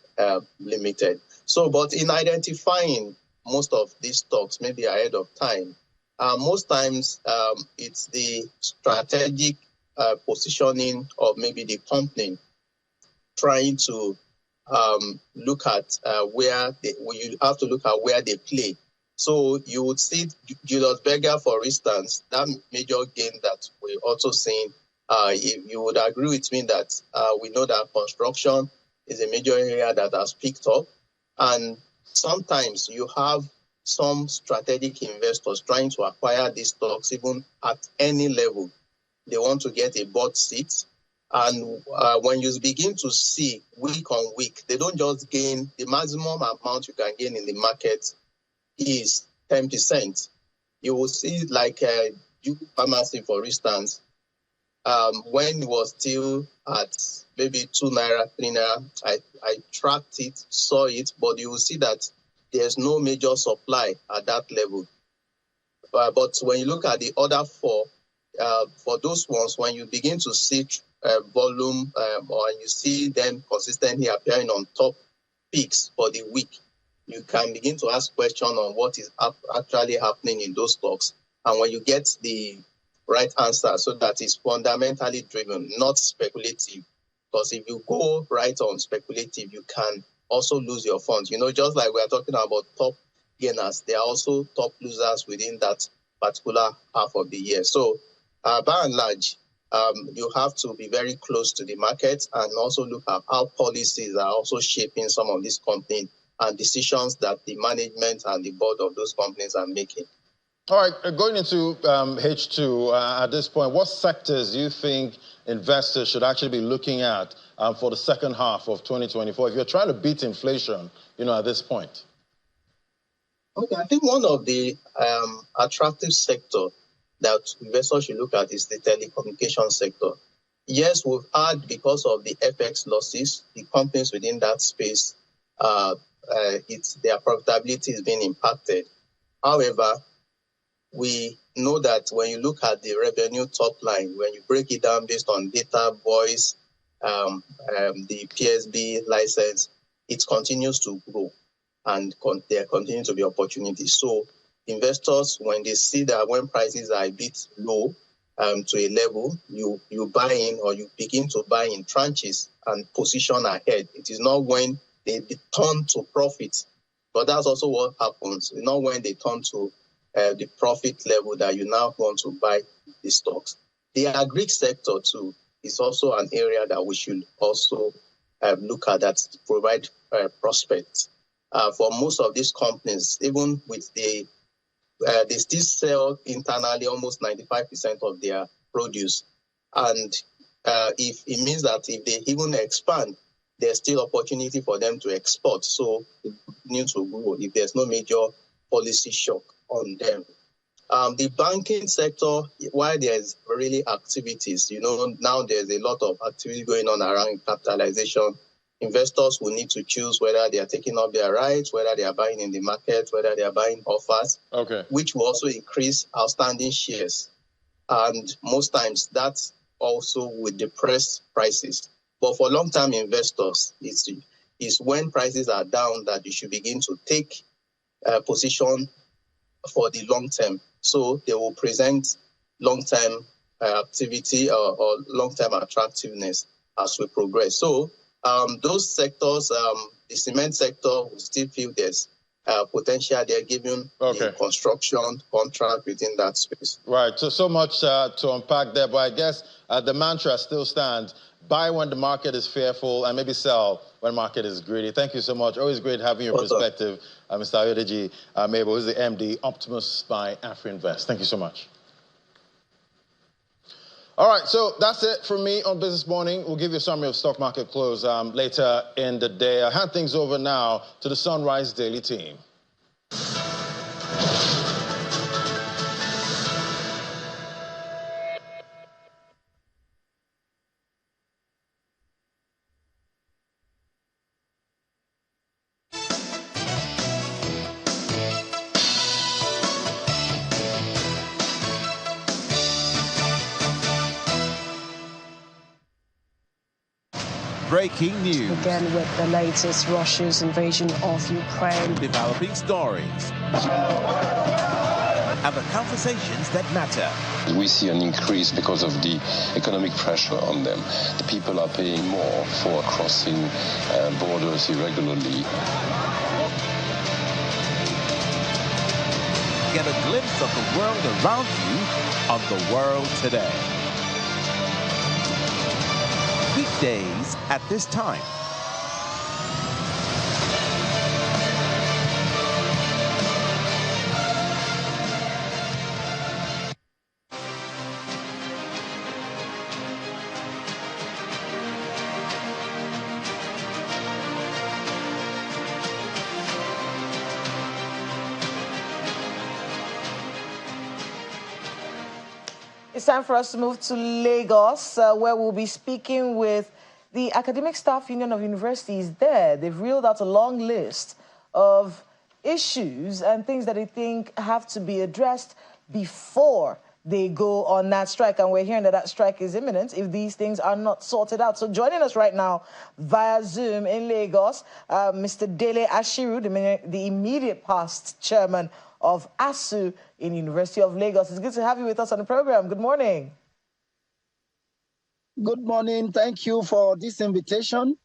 limited. So, but in identifying most of these stocks, maybe ahead of time, most times it's the strategic positioning of maybe the company trying to look at you have to look at where they play. So you would see Julius Berger, for instance, that major gain that we're also seeing. You would agree with me that we know that construction is a major area that has picked up, and sometimes you have some strategic investors trying to acquire these stocks even at any level. They want to get a board seat. And when you begin to see week on week, they don't just gain the maximum amount you can gain in the market is 10%. You will see like Juku Pharmacy, for instance, when it was still at maybe 2 naira, 3 naira, I tracked it, saw it, but you will see that there's no major supply at that level. But when you look at the other four, for those ones, when you begin to see volume or you see them consistently appearing on top peaks for the week, you can begin to ask questions on what is actually happening in those stocks. And when you get the right answer, so that is fundamentally driven, not speculative, because if you go right on speculative, you can also lose your funds. You know, just like we are talking about top gainers, there are also top losers within that particular half of the year. So by and large, you have to be very close to the market and also look at how policies are also shaping some of these companies and decisions that the management and the board of those companies are making. All right, going into H2 at this point, what sectors do you think investors should actually be looking at for the second half of 2024 if you're trying to beat inflation, at this point? Okay, I think one of the attractive sector that investors should look at is the telecommunication sector. Yes, we've had, because of the FX losses, the companies within that space, their profitability is being impacted. However, we know that when you look at the revenue top line, when you break it down based on data, voice, the PSB license, it continues to grow, and there continue to be opportunities. So investors, when they see that when prices are a bit low to a level, you buy in, or you begin to buy in tranches and position ahead. It is not when they turn to profit, but that's also what happens. Not when they turn to the profit level that you now want to buy the stocks. The agri sector too is also an area that we should also look at, that provide prospects. For most of these companies, even with they still sell internally almost 95% of their produce. And if it means that if they even expand, there's still opportunity for them to export. So it continues to grow if there's no major policy shock on them. The banking sector, while there's really activities, now there's a lot of activity going on around capitalization. Investors will need to choose whether they are taking up their rights, whether they are buying in the market, whether they are buying offers, which will also increase outstanding shares. And most times that also will depress prices. But for long-term investors, it's when prices are down that you should begin to take a position for the long term. So they will present long-term activity or long-term attractiveness as we progress. So those sectors, the cement sector, we still feel there's potential there, given the construction contract within that space. Right. So much to unpack there, but I guess the mantra still stands. buy when the market is fearful, and maybe sell when the market is greedy. Thank you so much. Always great having your perspective, Mr. Ayodeji Mabel, who's the MD, Optimus by AfriInvest. Thank you so much. All right, so that's it from me on Business Morning. We'll give you a summary of stock market close later in the day. I'll hand things over now to the Sunrise Daily team. Breaking news. Again with the latest Russia's invasion of Ukraine. Developing stories. And the conversations that matter. We see an increase because of the economic pressure on them. The people are paying more for crossing borders irregularly. Get a glimpse of the world around you on The World Today. Weekdays at this time. It's time for us to move to Lagos, where we'll be speaking with the Academic Staff Union of Universities there. They've reeled out a long list of issues and things that they think have to be addressed before they go on that strike. And we're hearing that that strike is imminent if these things are not sorted out. So joining us right now via Zoom in Lagos, Mr. Dele Ashiru, the immediate past chairman of ASUU in University of Lagos. It's good to have you with us on the program. Good morning. Good morning. Thank you for this invitation.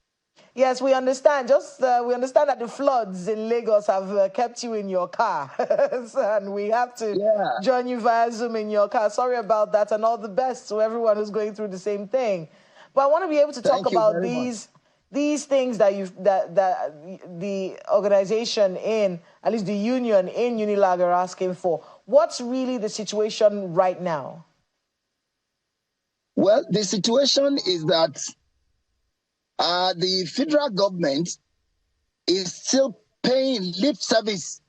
Yes, we understand. We understand that the floods in Lagos have kept you in your car. And we have to join you via Zoom in your car. Sorry about that, and all the best to everyone who's going through the same thing. But I want to be able to talk about these things that the organization at least the union in Unilag are asking for. What's really the situation right now? Well, the situation is that the federal government is still paying lip service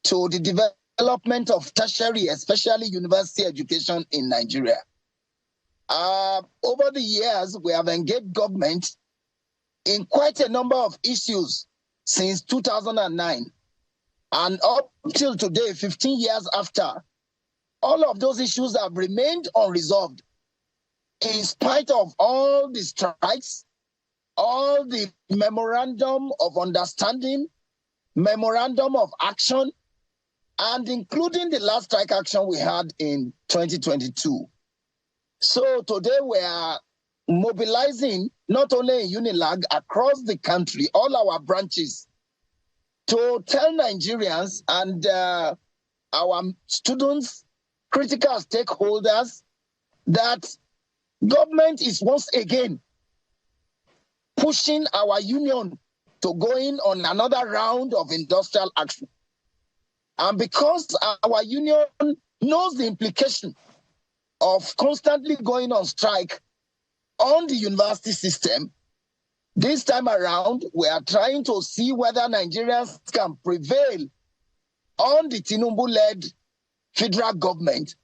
to the development of tertiary, especially university education in Nigeria. Over the years, we have engaged government in quite a number of issues since 2009. And up till today, 15 years after, all of those issues have remained unresolved in spite of all the strikes, all the memorandum of understanding, memorandum of action, and including the last strike action we had in 2022. So today we are mobilizing not only in Unilag, across the country, all our branches, to tell Nigerians and our students, critical stakeholders, that government is once again pushing our union to going on another round of industrial action. And because our union knows the implication of constantly going on strike on the university system, this time around, we are trying to see whether Nigerians can prevail on the Tinubu-led federal government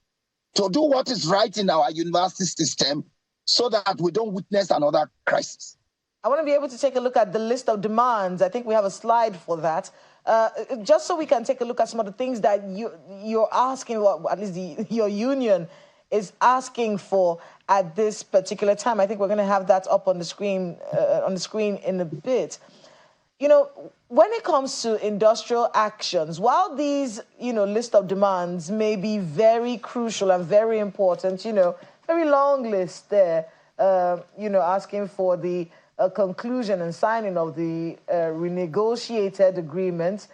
to do what is right in our university system so that we don't witness another crisis. I want to be able to take a look at the list of demands. I think we have a slide for that. Just so we can take a look at some of the things that you're asking, or at least your union is asking for at this particular time. I think we're going to have that up on the screen in a bit. You know, when it comes to industrial actions, while these, list of demands may be very crucial and very important, very long list there, asking for the conclusion and signing of the renegotiated agreement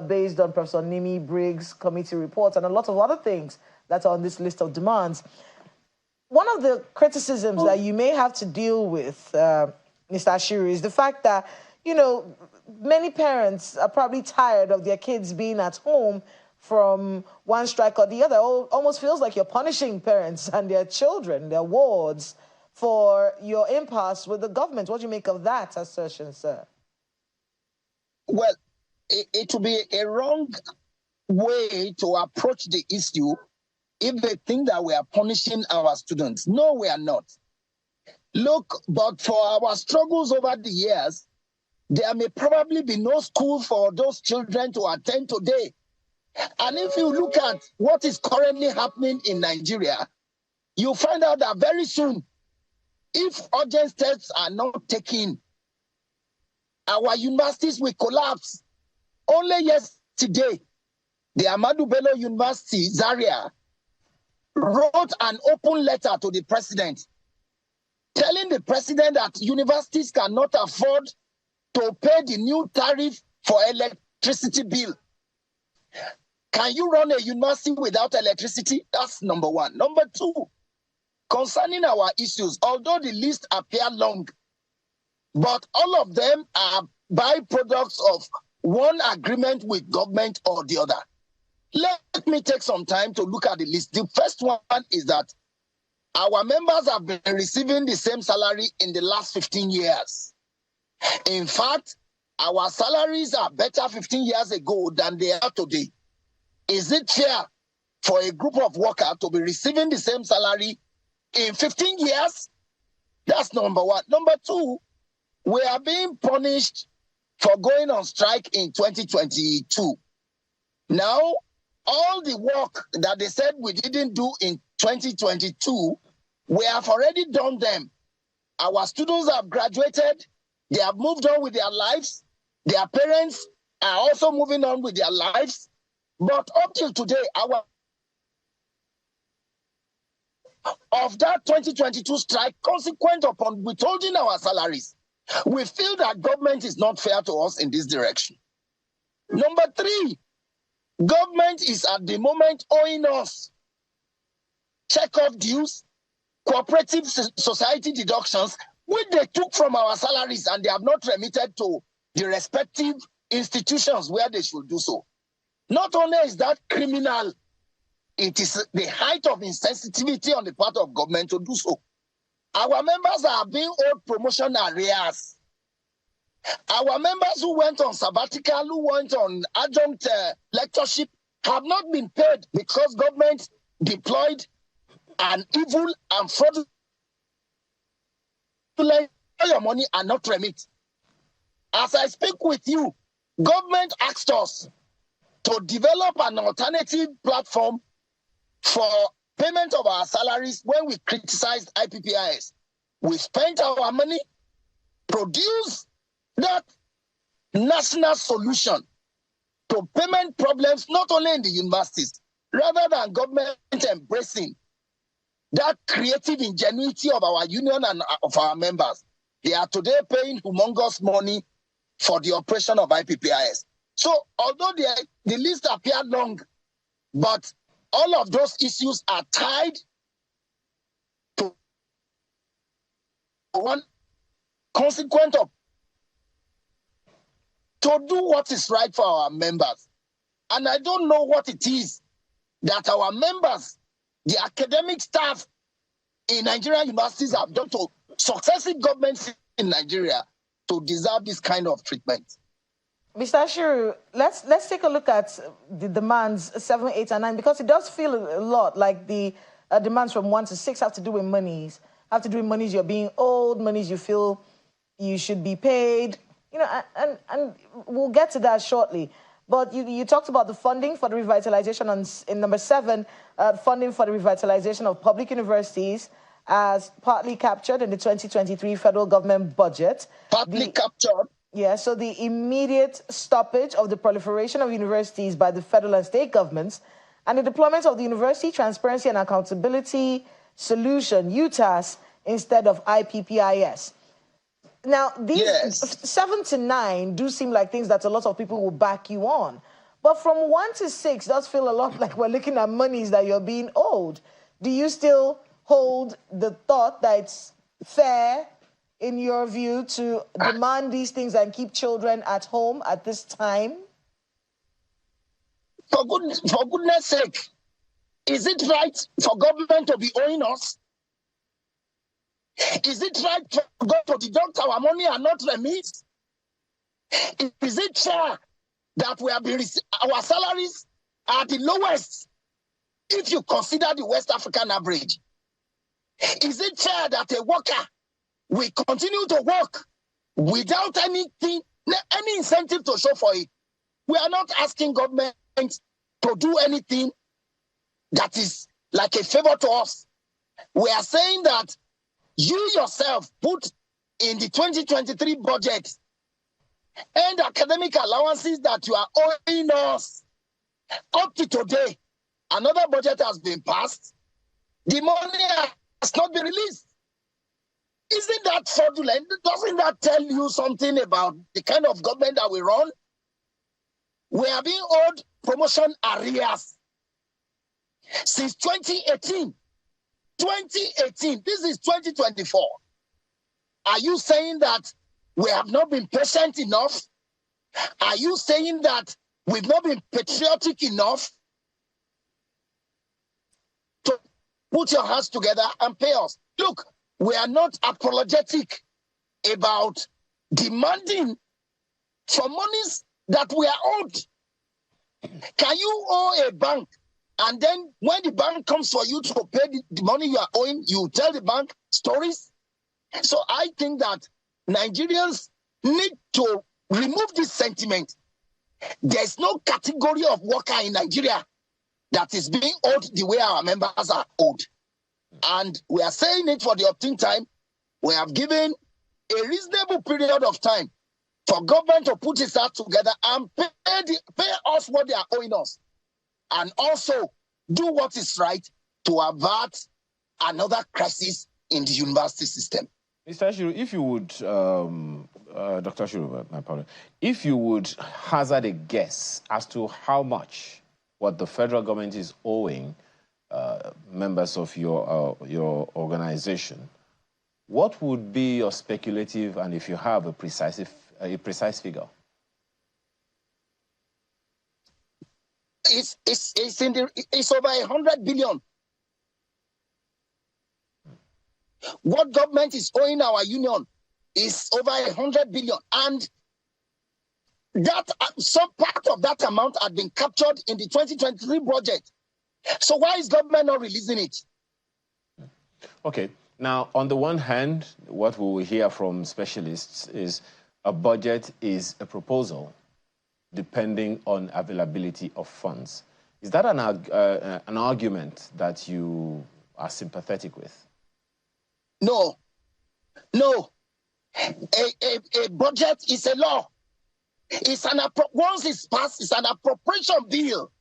based on Professor Nimi Briggs' committee report and a lot of other things that are on this list of demands. one of the criticisms that you may have to deal with, Mr. Ashiru, is the fact that, many parents are probably tired of their kids being at home from one strike or the other. It almost feels like you're punishing parents and their children, their wards, for your impasse with the government. What do you make of that assertion, sir? Well, it would be a wrong way to approach the issue if they think that we are punishing our students. No, we are not. Look, but for our struggles over the years, there may probably be no school for those children to attend today. And if you look at what is currently happening in Nigeria, you find out that very soon, if urgent steps are not taken, our universities will collapse. Only yesterday, the Ahmadu Bello University, Zaria, wrote an open letter to the president, telling the president that universities cannot afford to pay the new tariff for electricity bill. Can you run a university without electricity? That's number one. Number two, concerning our issues, although the list appear long, but all of them are byproducts of one agreement with government or the other. Let me take some time to look at the list. The first one is that our members have been receiving the same salary in the last 15 years. In fact, our salaries are better 15 years ago than they are today. Is it fair for a group of workers to be receiving the same salary in 15 years? That's number one. Number two, we are being punished for going on strike in 2022. Now, all the work that they said we didn't do in 2022, we have already done them. Our students have graduated. They have moved on with their lives. Their parents are also moving on with their lives. But up till today, of that 2022 strike, consequent upon withholding our salaries, we feel that government is not fair to us in this direction. Number three, government is at the moment owing us check-off dues, cooperative society deductions, which they took from our salaries and they have not remitted to the respective institutions where they should do so. Not only is that criminal, it is the height of insensitivity on the part of government to do so. Our members are being owed promotion arrears. Our members who went on sabbatical, who went on adjunct lectureship, have not been paid because government deployed an evil and fraudulent your money and not remit. As I speak with you, government asked us to develop an alternative platform for payment of our salaries when we criticized IPPIS. We spent our money, produced that national solution to payment problems, not only in the universities, rather than government embracing that creative ingenuity of our union and of our members. They are today paying humongous money for the operation of IPPIS. So although the list appeared long, but all of those issues are tied to one consequent of to do what is right for our members. And I don't know what it is that our members, the academic staff in Nigerian universities have done to successive governments in Nigeria to deserve this kind of treatment. Mr. Ashiru, let's take a look at the demands 7, 8, and 9, because it does feel a lot like the demands from 1 to 6 have to do with monies, you're being owed, monies you feel you should be paid, and we'll get to that shortly. But you talked about the funding for the revitalization in number 7, funding for the revitalization of public universities as partly captured in the 2023 federal government budget. Partly captured? Yeah, so the immediate stoppage of the proliferation of universities by the federal and state governments and the deployment of the University Transparency and Accountability Solution, UTAS, instead of IPPIS. Now, these 7 to 9 do seem like things that a lot of people will back you on. But from 1 to 6 does feel a lot like we're looking at monies that you're being owed. Do you still hold the thought that it's fair, in your view, to demand these things and keep children at home at this time? For goodness sake, is it right for government to be owing us? Is it right for God to deduct our money and not remit? Is it fair that we have been our salaries are the lowest if you consider the West African average? Is it fair that a worker will continue to work without anything, any incentive to show for it? We are not asking government to do anything that is like a favor to us. We are saying that you yourself put in the 2023 budget and academic allowances that you are owing us. Up to today, another budget has been passed. The money has not been released. Isn't that fraudulent? Doesn't that tell you something about the kind of government that we run? We are being owed promotion arrears since 2018. 2018, this is 2024. Are you saying that we have not been patient enough? Are you saying that we've not been patriotic enough to put your hands together and pay us? Look, we are not apologetic about demanding for monies that we are owed. Can you owe a bank, and then when the bank comes for you to pay the money you are owing, you tell the bank stories? So I think that Nigerians need to remove this sentiment. There's no category of worker in Nigeria that is being owed the way our members are owed. And we are saying it for the opting time. We have given a reasonable period of time for government to put its act together and pay us what they are owing us. And also do what is right to avert another crisis in the university system. Mr. Shuru, if you would, Dr. Shuru, my pardon, if you would hazard a guess as to how much what the federal government is owing members of your organization, what would be your speculative, and if you have a precise figure? It's over 100 billion. What government is owing our union is over 100 billion, and that some part of that amount had been captured in the 2023 budget. So why is government not releasing it? Okay. Now, on the one hand, what we will hear from specialists is a budget is a proposal depending on availability of funds. Is that an argument that you are sympathetic with? No. No. A budget is a law. Once it's passed, it's an appropriation bill.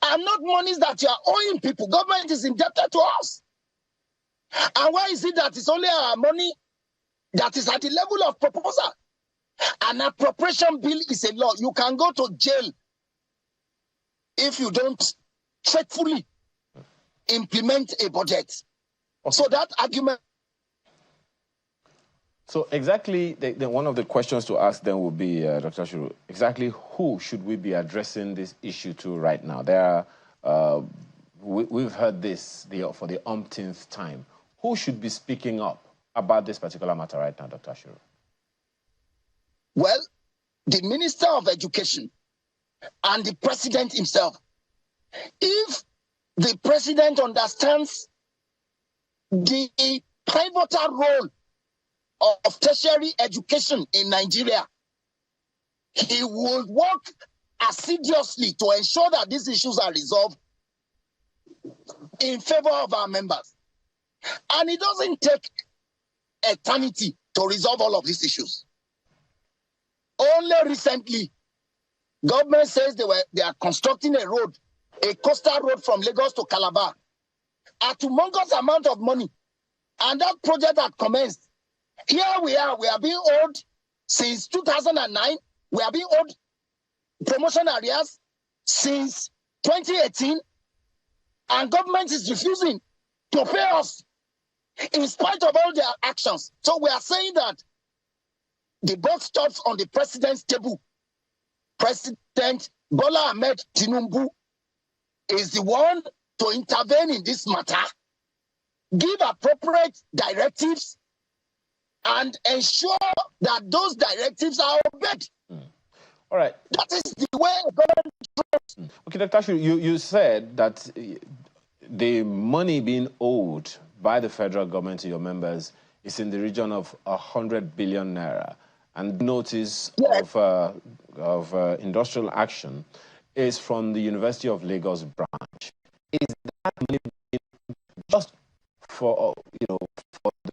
And not monies that you are owing people. Government is indebted to us. And why is it that it's only our money that is at the level of proposal? An appropriation bill is a law. You can go to jail if you don't faithfully implement a budget. Okay. So that argument. So exactly, one of the questions to ask then would be, Dr. Shuru, exactly who should we be addressing this issue to right now? There are, we've heard this for the umpteenth time. Who should be speaking up about this particular matter right now, Dr. Shuru? Well, the Minister of Education and the President himself. If the President understands the pivotal role of tertiary education in Nigeria, he will work assiduously to ensure that these issues are resolved in favor of our members. And it doesn't take eternity to resolve all of these issues. Only recently, government says they are constructing a road, a coastal road from Lagos to Calabar, at a humongous amount of money. And that project had commenced. Here we are being owed since 2009. We are being owed promotion arrears since 2018. And government is refusing to pay us in spite of all their actions. So we are saying that the buck stops on the president's table. President Bola Ahmed Tinubu is the one to intervene in this matter, give appropriate directives, and ensure that those directives are obeyed. All right. That is the way government. Okay, Dr. Ashu, you said that the money being owed by the federal government to your members is in the region of 100 billion naira. And notice of industrial action is from the University of Lagos branch. Is that money just for, for the members of the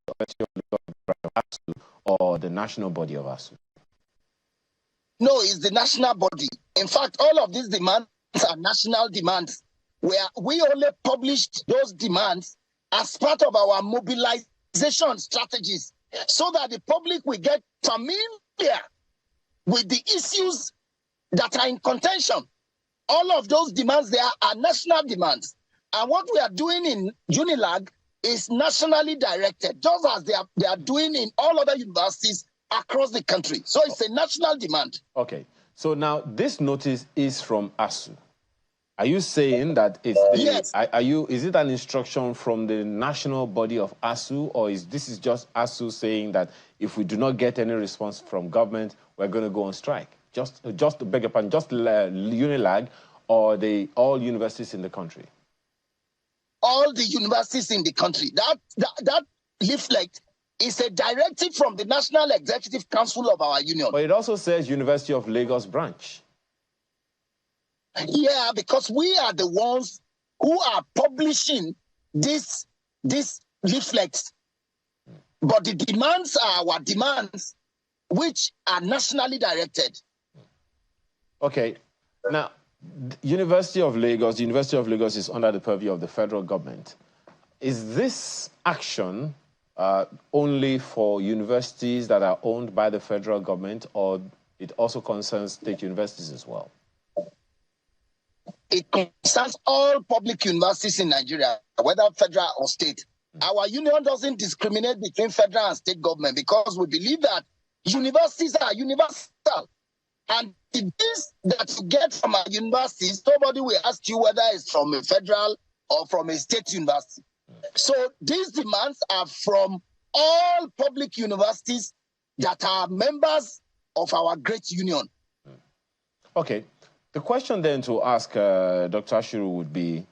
University of Lagos branch of ASUU or the national body of ASUU? No, it's the national body. In fact, all of these demands are national demands, where we only published those demands as part of our mobilization strategies, so that the public will get familiar with the issues that are in contention. All of those demands there are national demands. And what we are doing in UNILAG is nationally directed, just as they are doing in all other universities across the country. So it's a national demand. Okay. So now this notice is from ASUU. Are you saying that it's the, yes. Is it an instruction from the national body of ASUU, or this is just ASUU saying that if we do not get any response from government, we're going to go on strike? Just to beg your pardon, just UNILAG or all universities in the country? All the universities in the country. That leaflet is a directive from the National Executive Council of our union. But it also says University of Lagos branch. Yeah, because we are the ones who are publishing this leaflets. But the demands are our demands, which are nationally directed. Okay. Now, the University of Lagos is under the purview of the federal government. Is this action only for universities that are owned by the federal government, or it also concerns state universities as well? It concerns all public universities in Nigeria, whether federal or state. Our union doesn't discriminate between federal and state government, because we believe that universities are universal. And the things that you get from our universities, nobody will ask you whether it's from a federal or from a state university. So these demands are from all public universities that are members of our great union. Okay. The question then to ask Dr. Ashiru would be,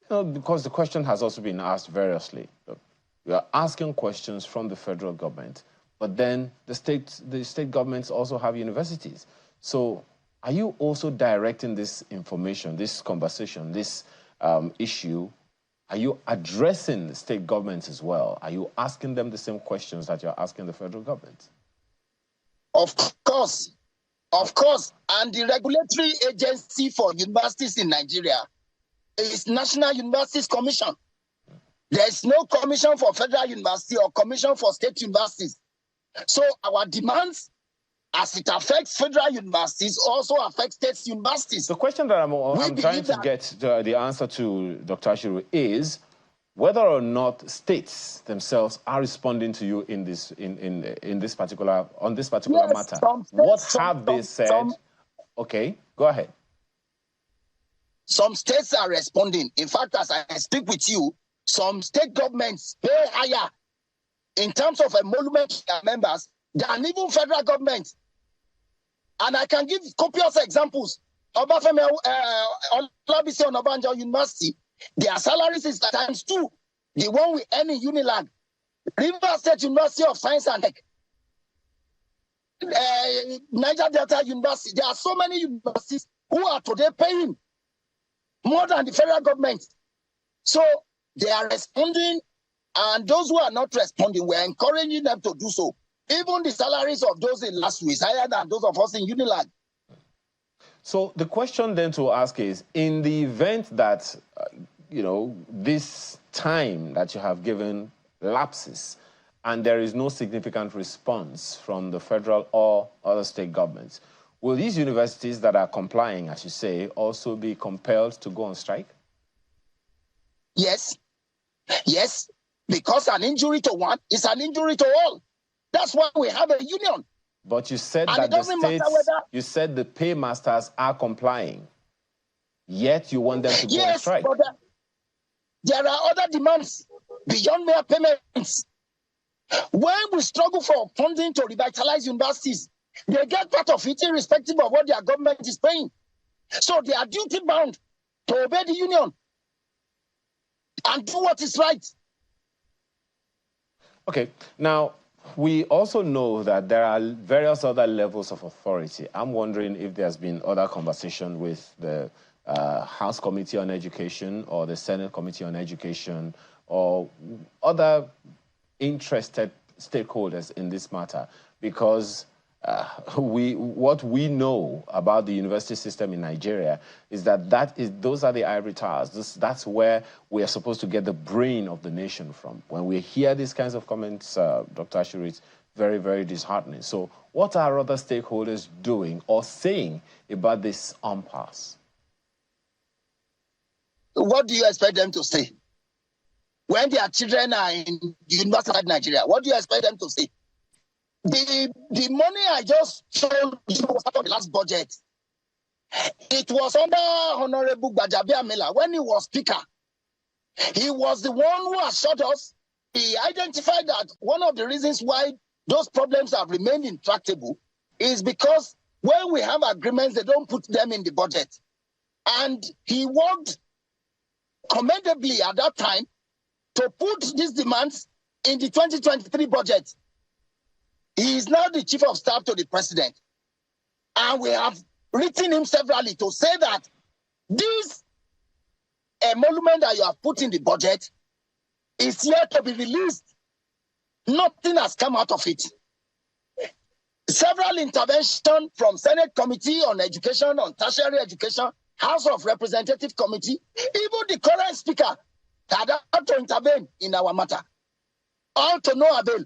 because the question has also been asked variously. We are asking questions from the federal government, but then the state governments also have universities. So are you also directing this information, this conversation, this issue? Are you addressing the state governments as well? Are you asking them the same questions that you're asking the federal government? Of course. Of course. And the regulatory agency for universities in Nigeria is National Universities Commission. There is no commission for federal university or commission for state universities. So our demands, as it affects federal universities, also affects state universities. The question that I'm trying to get the answer to, Dr. Ashiru, is whether or not states themselves are responding to you in this particular matter. What have they said? Okay, go ahead. Some states are responding. In fact, as I speak with you, some state governments pay higher in terms of emolument to their members than even federal government. And I can give copious examples. Obafemi Olabisi Onabanjo University, their salaries is ×2. The one we earn in UNILAG. River State University of Science and Tech. Niger Delta University. There are so many universities who are today paying more than the federal government. So they are responding, and those who are not responding, we're encouraging them to do so. Even the salaries of those in LASU is higher than those of us in UNILAG. So the question then to ask is, in the event that, this time that you have given lapses and there is no significant response from the federal or other state governments, will these universities that are complying, as you say, also be compelled to go on strike? Yes, yes, because an injury to one is an injury to all. That's why we have a union. But you said And that it the doesn't matter states, whether... you said the paymasters are complying, yet you want them to go on strike. But there are other demands beyond mere payments. When we struggle for funding to revitalize universities, they get part of it irrespective of what their government is paying. So they are duty-bound to obey the union and do what is right. Okay, now, we also know that there are various other levels of authority. I'm wondering if there's been other conversation with the House Committee on Education or the Senate Committee on Education or other interested stakeholders in this matter, because what we know about the university system in Nigeria is that those are the ivory towers. That's where we are supposed to get the brain of the nation from. When we hear these kinds of comments, Dr. ASUU, it's very, very disheartening. So what are other stakeholders doing or saying about this impasse? What do you expect them to say? When their children are in university of Nigeria, what do you expect them to say? The money I just told you was part of the last budget. It was under Honorable Gbajabiamila when he was speaker. He was the one who assured us. He identified that one of the reasons why those problems have remained intractable is because when we have agreements, they don't put them in the budget. And he worked commendably at that time to put these demands in the 2023 budget. He is now the chief of staff to the president. And we have written him severally to say that this emolument that you have put in the budget is yet to be released. Nothing has come out of it. Several interventions from Senate Committee on Education, on Tertiary Education, House of Representative Committee, even the current speaker had to intervene in our matter. All to no avail.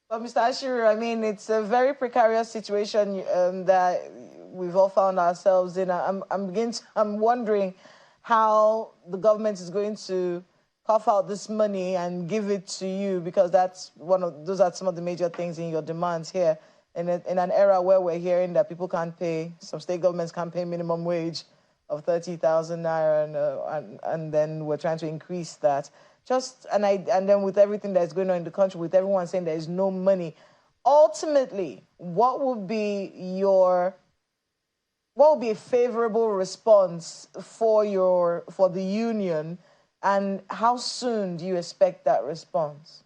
Well, Mr. ASUU, I mean, it's a very precarious situation that we've all found ourselves in. I'm wondering how the government is going to cough out this money and give it to you, because those are some of the major things in your demands here. In an era where we're hearing that people can't pay, some state governments can't pay minimum wage of 30,000 naira, and then we're trying to increase that. And then with everything that's going on in the country, with everyone saying there is no money, ultimately, what would be a favorable response for the union, and how soon do you expect that response?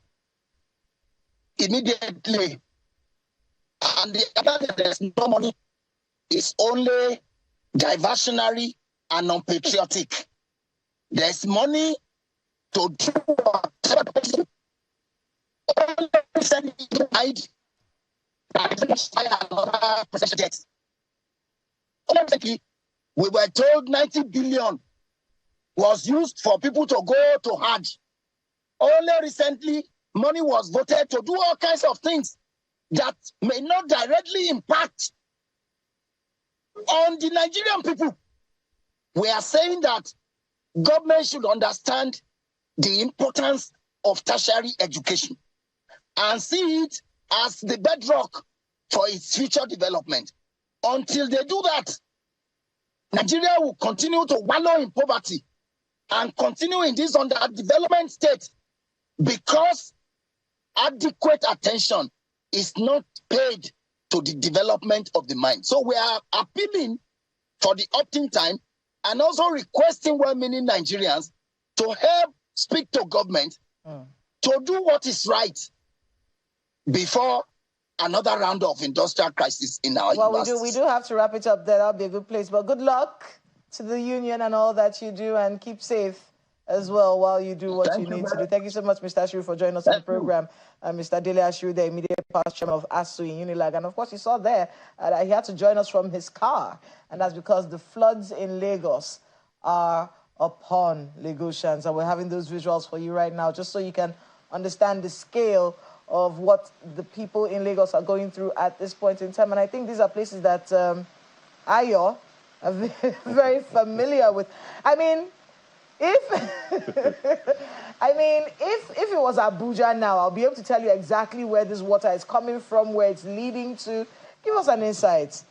Immediately. And the other that there's no money is only diversionary and unpatriotic. There's money to do whatever. We were told 90 billion was used for people to go to Hajj. Only recently, money was voted to do all kinds of things that may not directly impact on the Nigerian people. We are saying that government should understand the importance of tertiary education and see it as the bedrock for its future development. Until they do that, Nigeria will continue to wallow in poverty and continue in this underdevelopment state because adequate attention is not paid to the development of the mind. So we are appealing for the opting time and also requesting well-meaning Nigerians to help speak to government to do what is right before another round of industrial crisis in our universities. We do have to wrap it up there. That'll be a good place. But good luck to the union and all that you do, and keep safe as well while you do what you need to do. Thank you so much, Mr. ASUU, for joining us on the program. Mr. Dele ASUU, the immediate past chairman of ASUU in Unilag. And of course, you saw there that he had to join us from his car. And that's because the floods in Lagos are upon Lagosians. And we're having those visuals for you right now, just so you can understand the scale of what the people in Lagos are going through at this point in time. And I think these are places that Ayo are very familiar with. I mean, I mean, if it was Abuja now, I'll be able to tell you exactly where this water is coming from, where it's leading to. Give us an insight.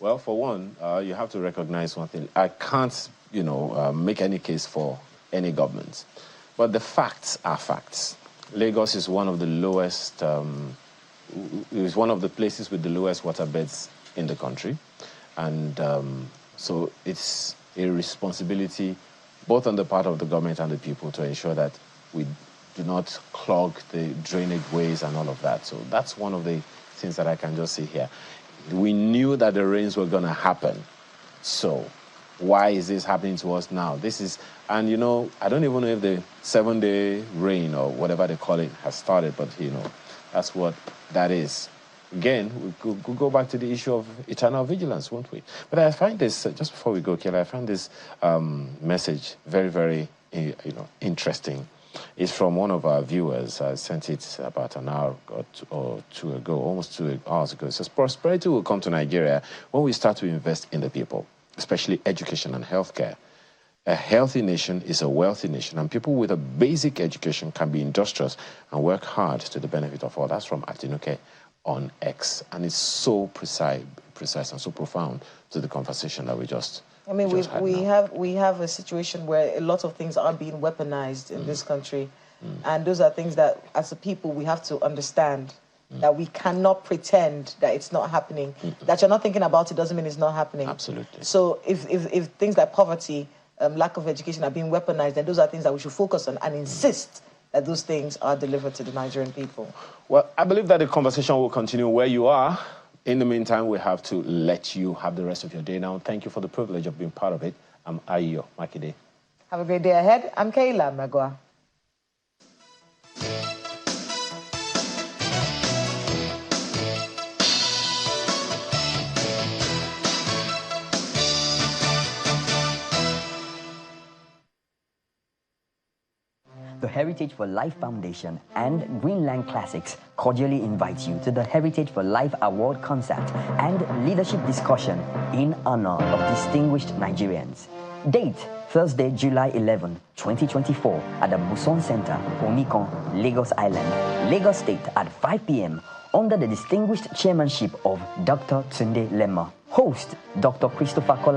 Well, for one, you have to recognize one thing. I can't, make any case for any government. But the facts are facts. Lagos is one of the lowest, is one of the places with the lowest water beds in the country. And so it's a responsibility both on the part of the government and the people to ensure that we do not clog the drainage ways and all of that. So that's one of the things that I can just say here. We knew that the rains were going to happen. So why is this happening to us now? This is, and I don't even know if the 7-day rain or whatever they call it has started, but that's what that is. Again, we could go back to the issue of eternal vigilance, won't we? But I find this, just before we go, Kelly, I found this message very, very, interesting. It's from one of our viewers. I sent it about an hour or two ago, almost 2 hours ago. It says, prosperity will come to Nigeria when we start to invest in the people, especially education and healthcare. A healthy nation is a wealthy nation, and people with a basic education can be industrious and work hard to the benefit of all. That's from Atinuke on X, and it's so precise and so profound to the conversation that we just. I mean, we have a situation where a lot of things are being weaponized in this country, and those are things that, as a people, we have to understand that we cannot pretend that it's not happening. That you're not thinking about it doesn't mean it's not happening. Absolutely. So if things like poverty, lack of education are being weaponized, then those are things that we should focus on and insist that those things are delivered to the Nigerian people. Well, I believe that the conversation will continue where you are. In the meantime, we have to let you have the rest of your day now. Thank you for the privilege of being part of it. I'm Ayo Makide. Have a great day ahead. I'm Kayla Magwa. The Heritage for Life Foundation and Greenland Classics cordially invite you to the Heritage for Life Award concert and leadership discussion in honor of distinguished Nigerians. Date, Thursday, July 11, 2024 at the Buson Center, Omikon, Lagos Island, Lagos State at 5 p.m. under the distinguished chairmanship of Dr. Tunde Lemma. Host, Dr. Christopher Kola.